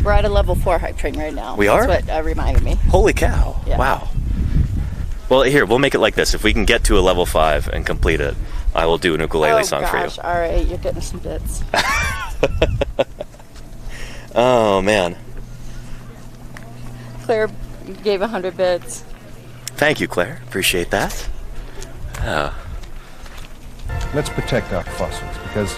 We're at a level 4 hype train right now. We are? That's what reminded me. Holy cow. Yeah. Wow. Well, here, we'll make it like this. If we can get to a level 5 and complete it, I will do an ukulele song for you. All right, you're getting some bits. Oh, man. Claire gave 100 bits. Thank you, Claire. Appreciate that. Let's protect our fossils, because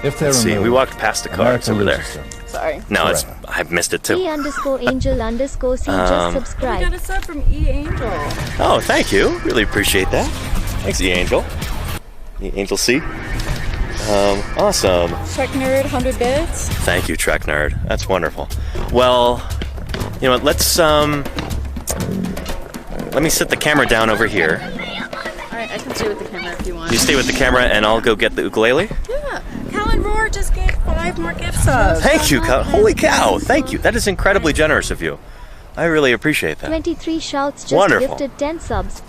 if they're Let's see, we walked past the car. It's over there. Sorry. No, I've missed it too. E_angel_c just subscribe. We got a sub from E_angel. Oh, thank you. Really appreciate that. Thanks, E_angel. E_angel C. Awesome. Trek Nerd, 100 bits. Thank you, Trek Nerd. That's wonderful. Well, you know what? Let's let me set the camera down over here. All right, I can stay with the camera if you want. You stay with the camera, and I'll go get the ukulele. Yeah. Callan Roar just gave 5 more gift subs. Thank you, Holy cow! Thank you. That is incredibly generous of you. I really appreciate that. 23 shouts just Wonderful. gifted 10 subs.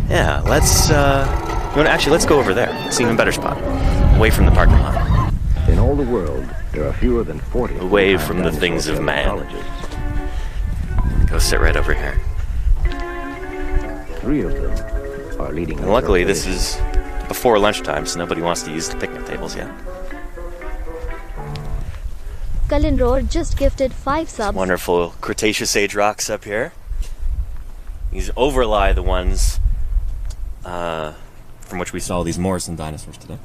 Yeah. Let's let's go over there. It's an even better spot, away from the parking lot. In all the world, there are fewer than 40. Away from the things of man. Go sit right over here. 3 of them are leading. And luckily, this is before lunchtime, so nobody wants to use the picnic tables yet. Cullen Roar just gifted 5 subs. Wonderful Cretaceous age rocks up here. These overlie the ones from which we saw these Morrison dinosaurs today.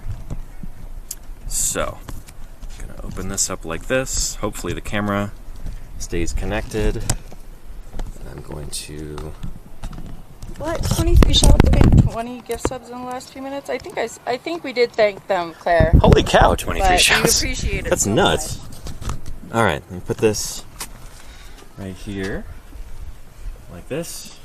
So, I'm gonna open this up like this. Hopefully the camera stays connected. And I'm going to... What? 23 shouts gave 20 gift subs in the last few minutes? I think we did thank them, Claire. Holy cow, 23 shouts. We appreciate it. That's so nuts. much. Alright, let me put this right here. Like this.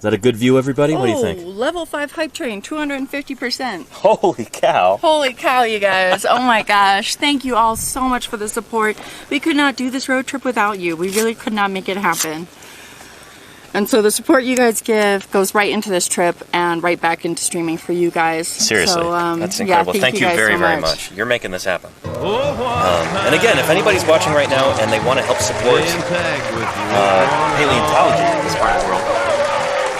Is that a good view, everybody? What do you think? Level 5 hype train, 250%. Holy cow. Holy cow, you guys. Oh my gosh. Thank you all so much for the support. We could not do this road trip without you. We really could not make it happen. And so the support you guys give goes right into this trip and right back into streaming for you guys. Seriously, so, that's incredible. Yeah, thank you very, very much. You're making this happen. And again, if anybody's watching right now and they want to help support paleontology in this part of the world,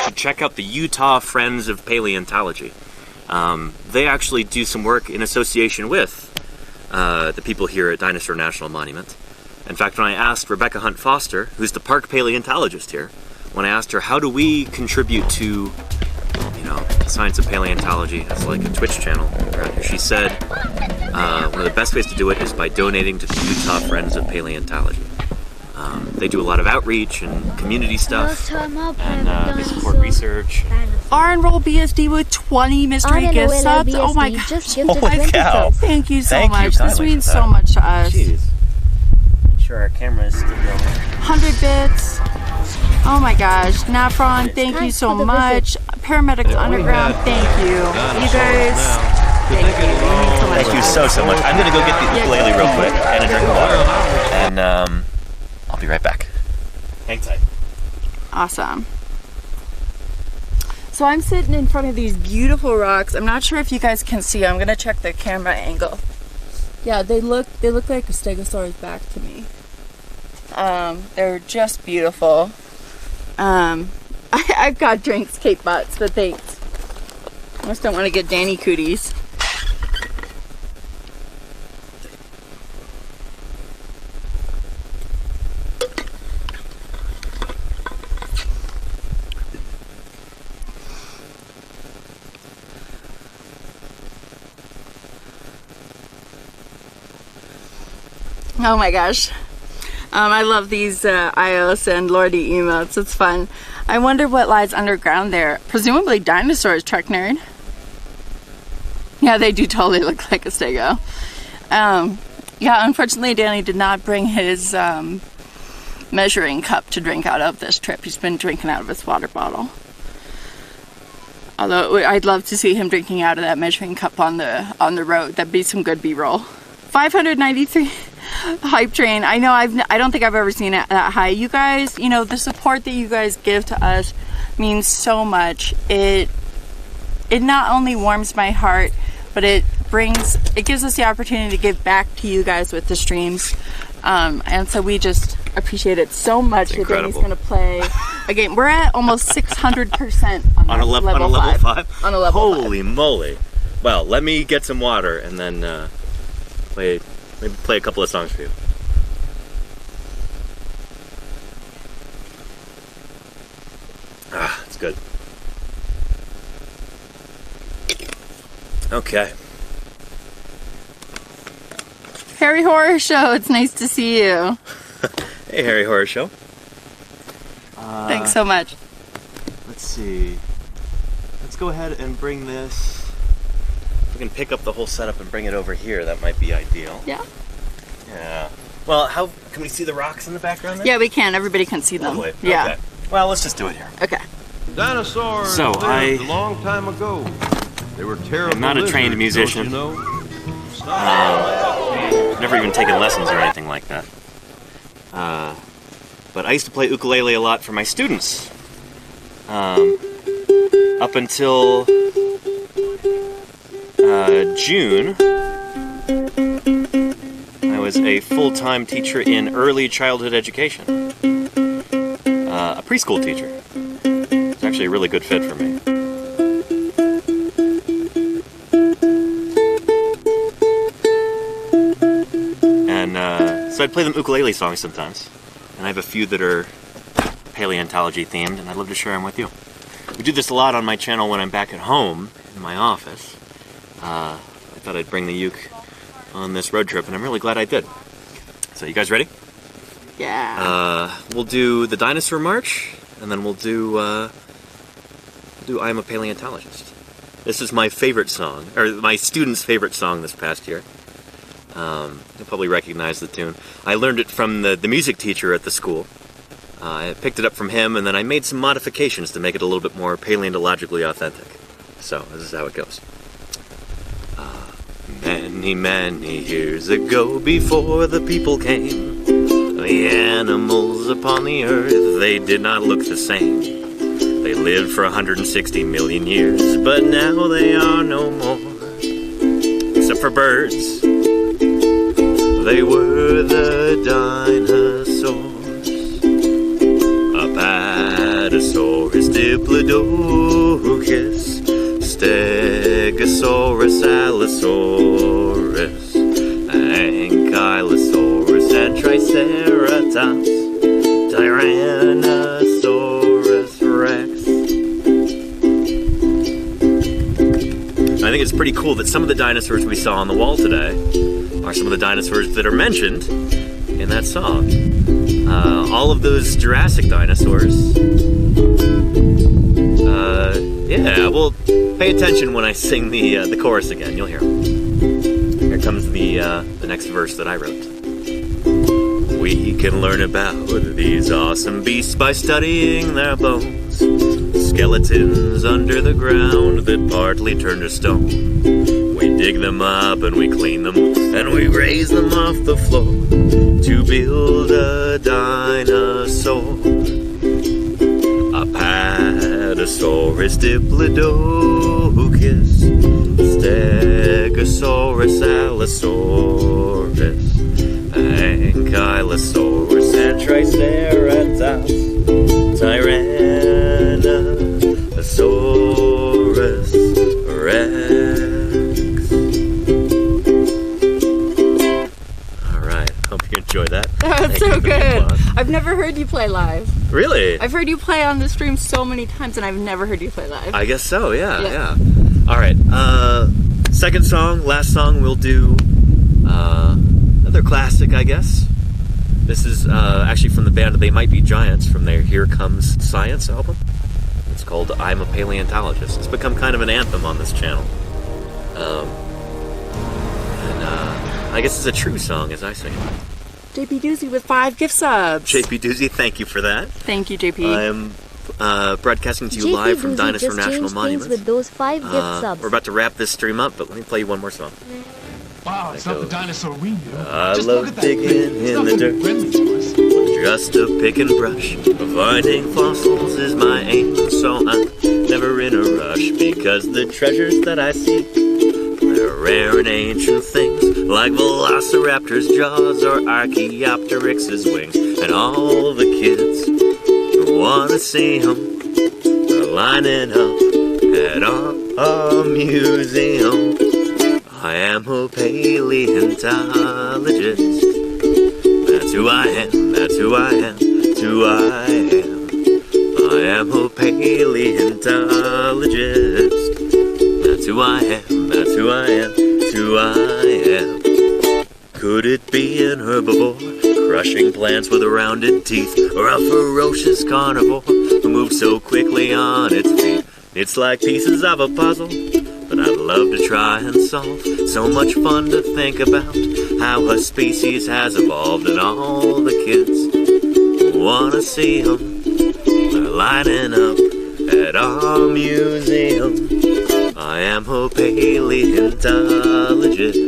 you should check out the Utah Friends of Paleontology. They actually do some work in association with the people here at Dinosaur National Monument. In fact, when I asked Rebecca Hunt Foster, who's the park paleontologist here, when I asked her, how do we contribute to, you know, the science of paleontology as like a Twitch channel around here, she said one of the best ways to do it is by donating to the Utah Friends of Paleontology. They do a lot of outreach and community stuff, and they support research. R&Roll BSD with 20 mystery gift subs. Oh my gosh. Holy cow. Thank you so much. This means so much to us. Jeez. Make sure our camera is still going. 100 bits. Oh my gosh, Nafron, thank you so much. Paramedics Underground, thank you. You guys, thank you so much. I'm gonna go get the ukulele real quick and a drink of water, and I'll be right back. Hang tight. Awesome. So I'm sitting in front of these beautiful rocks. I'm not sure if you guys can see. I'm gonna check the camera angle. Yeah, they look like a stegosaurus back to me. They're just beautiful. I've got drinks, cake butts, but thanks. I just don't want to get Danny cooties. Oh my gosh. I love these iOS and laurdee emotes. It's fun. I wonder what lies underground there. Presumably dinosaurs, Trek Nerd. Yeah, they do totally look like a stego. Yeah, unfortunately Danny did not bring his measuring cup to drink out of this trip. He's been drinking out of his water bottle. Although I'd love to see him drinking out of that measuring cup on the road. That'd be some good B-roll. 593 hype train. I know I don't think I've ever seen it that high. You guys, you know, the support that you guys give to us means so much. It not only warms my heart, but it gives us the opportunity to give back to you guys with the streams. And so we just appreciate it so much that Danny's gonna play a game. We're at almost 600% on a level 5. On a level 5. Holy moly. Well, let me get some water and then maybe play a couple of songs for you. Ah, it's good. Okay. Harry Horror Show, it's nice to see you. Hey, Harry Horror Show. Thanks so much. Let's see. Let's go ahead and bring this. If we can pick up the whole setup and bring it over here, that might be ideal. Yeah. Yeah. Well, how can we see the rocks in the background there? Yeah, we can. Everybody can see them. Lovely. Yeah. Okay. Well, let's just do it here. Okay. Dinosaurs lived a long time ago. They were terrible. I'm not a trained musician. You know? Never even taken lessons or anything like that. But I used to play ukulele a lot for my students. Up until June, I was a full-time teacher in early childhood education. A preschool teacher. It's actually a really good fit for me. And so I'd play them ukulele songs sometimes. And I have a few that are paleontology themed, and I'd love to share them with you. We do this a lot on my channel when I'm back at home in my office. I thought I'd bring the uke on this road trip, and I'm really glad I did. So you guys ready? Yeah. We'll do the Dinosaur March, and then we'll do I'm a Paleontologist. This is my favorite song, or my students' favorite song this past year. You'll probably recognize the tune. I learned it from the music teacher at the school. I picked it up from him, and then I made some modifications to make it a little bit more paleontologically authentic. So this is how it goes. Many, many years ago, before the people came, the animals upon the earth, they did not look the same. They lived for 160 million years, but now they are no more. Except for birds, they were the dinosaurs. Apatosaurus, Diplodocus, Stegosaurus, Allosaurus, Ankylosaurus, and Triceratops, Tyrannosaurus Rex. I think it's pretty cool that some of the dinosaurs we saw on the wall today are some of the dinosaurs that are mentioned in that song. All of those Jurassic dinosaurs. Yeah, well, pay attention when I sing the chorus again. You'll hear them. Here comes the next verse that I wrote. We can learn about these awesome beasts by studying their bones. Skeletons under the ground that partly turn to stone. We dig them up and we clean them and we raise them off the floor to build a dinosaur. Apatosaurus, Diplodocus, Stegosaurus, Allosaurus, Ankylosaurus, and Triceratops, Tyrannosaurus Rex. Alright, hope you enjoy that. That's so good. I've never heard you play live. Really? I've heard you play on the stream so many times, and I've never heard you play live. I guess so, yeah. Alright, second song, last song, we'll do another classic, I guess. This is actually from the band They Might Be Giants from their Here Comes Science album. It's called I'm a Paleontologist. It's become kind of an anthem on this channel. I guess it's a true song as I sing it. JP Doozy with 5 gift subs. JP Doozy, thank you for that. Thank you, JP. I am broadcasting to you JP live from Doozy Dinosaur just National changed Monument. things with those 5 gift subs. We're about to wrap this stream up, but let me play you one more song. Wow, it's not the dinosaur we knew. I love digging in the dirt, just a pick and brush. Finding fossils is my aim, so I'm never in a rush, because the treasures that I seek, they're rare and ancient things, like Velociraptor's jaws or Archaeopteryx's wings. And all the kids who wanna see them are lining up at our museum. I am a paleontologist. That's who I am, that's who I am, that's who I am. I am a paleontologist. That's who I am, that's who I am, that's who I am. Could it be an herbivore, crushing plants with rounded teeth, or a ferocious carnivore who moves so quickly on its feet? It's like pieces of a puzzle, but I'd love to try and solve. So much fun to think about how a species has evolved, and all the kids who wanna see them are lining up at our museum. I am a paleontologist.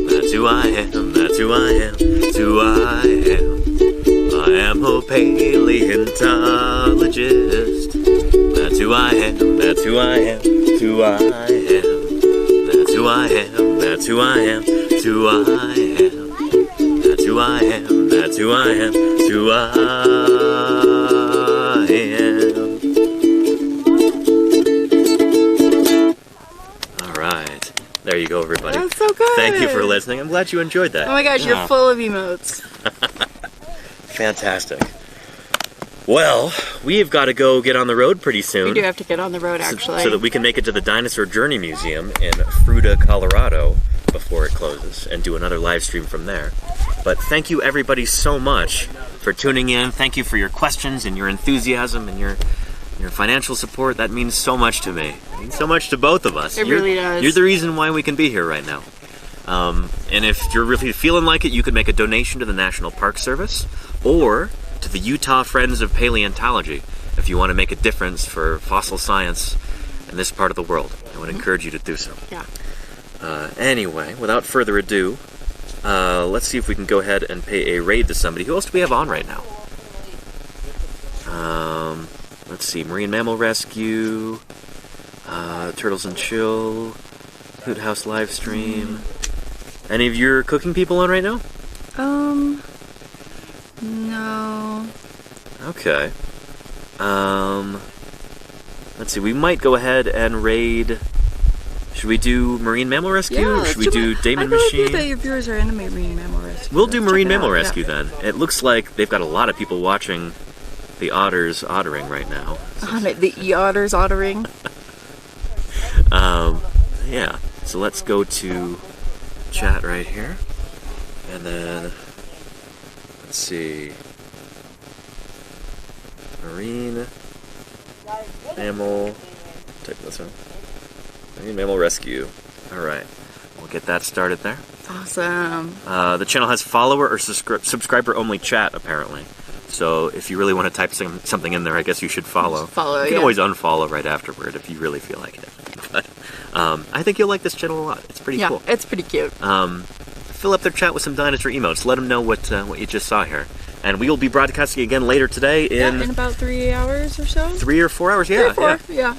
That's who I am, that's who I am, that's who I am. I am a paleontologist. That's who I am, that's who I am, that's who I am. That's who I am, that's who I am, that's who I am. That's who I am, that's who I am, that's who I am. Alright, there you go, everybody. That's so good. Thank you for listening. I'm glad you enjoyed that. Oh my gosh, you're full of emotes. Fantastic. Well, we've got to go get on the road pretty soon. We do have to get on the road, actually. So that we can make it to the Dinosaur Journey Museum in Fruita, Colorado before it closes and do another live stream from there. But thank you everybody so much for tuning in. Thank you for your questions and your enthusiasm and your financial support. That means so much to me. It means so much to both of us. It really does. You're the reason why we can be here right now. And if you're really feeling like it, you could make a donation to the National Park Service, or to the Utah Friends of Paleontology if you want to make a difference for fossil science in this part of the world. I would encourage you to do so. Yeah. Anyway, without further ado, let's see if we can go ahead and pay a raid to somebody. Who else do we have on right now? Let's see, Marine Mammal Rescue, Turtles and Chill, Hoot House Livestream. Any of your cooking people on right now? No. Okay. Let's see, we might go ahead and raid. Should we do Marine Mammal Rescue? Yeah, or should we do Damon Machine? I believe that your viewers are into Marine Mammal Rescue. We'll do Marine Mammal out, Rescue then. It looks like they've got a lot of people watching the otters ottering right now. The otters ottering. Yeah. So let's go to chat right here. And then, let's see. Marine Mammal. Type this one. Marine Mammal Rescue. Alright. We'll get that started there. Awesome. The channel has follower or subscriber only chat, apparently. So if you really want to type something in there, I guess you should follow. Follow, you can always unfollow right afterward if you really feel like it. But I think you'll like this channel a lot. It's pretty cool. Yeah, it's pretty cute. Fill up their chat with some dinosaur emotes. Let them know what you just saw here. And we will be broadcasting again later today in about 3 hours or so. 3 or 4 hours. Yeah, 3 or 4, yeah.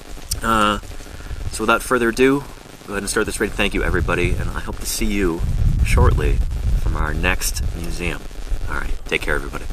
So without further ado, go ahead and start this raid. Thank you, everybody, and I hope to see you shortly from our next museum. All right, take care, everybody.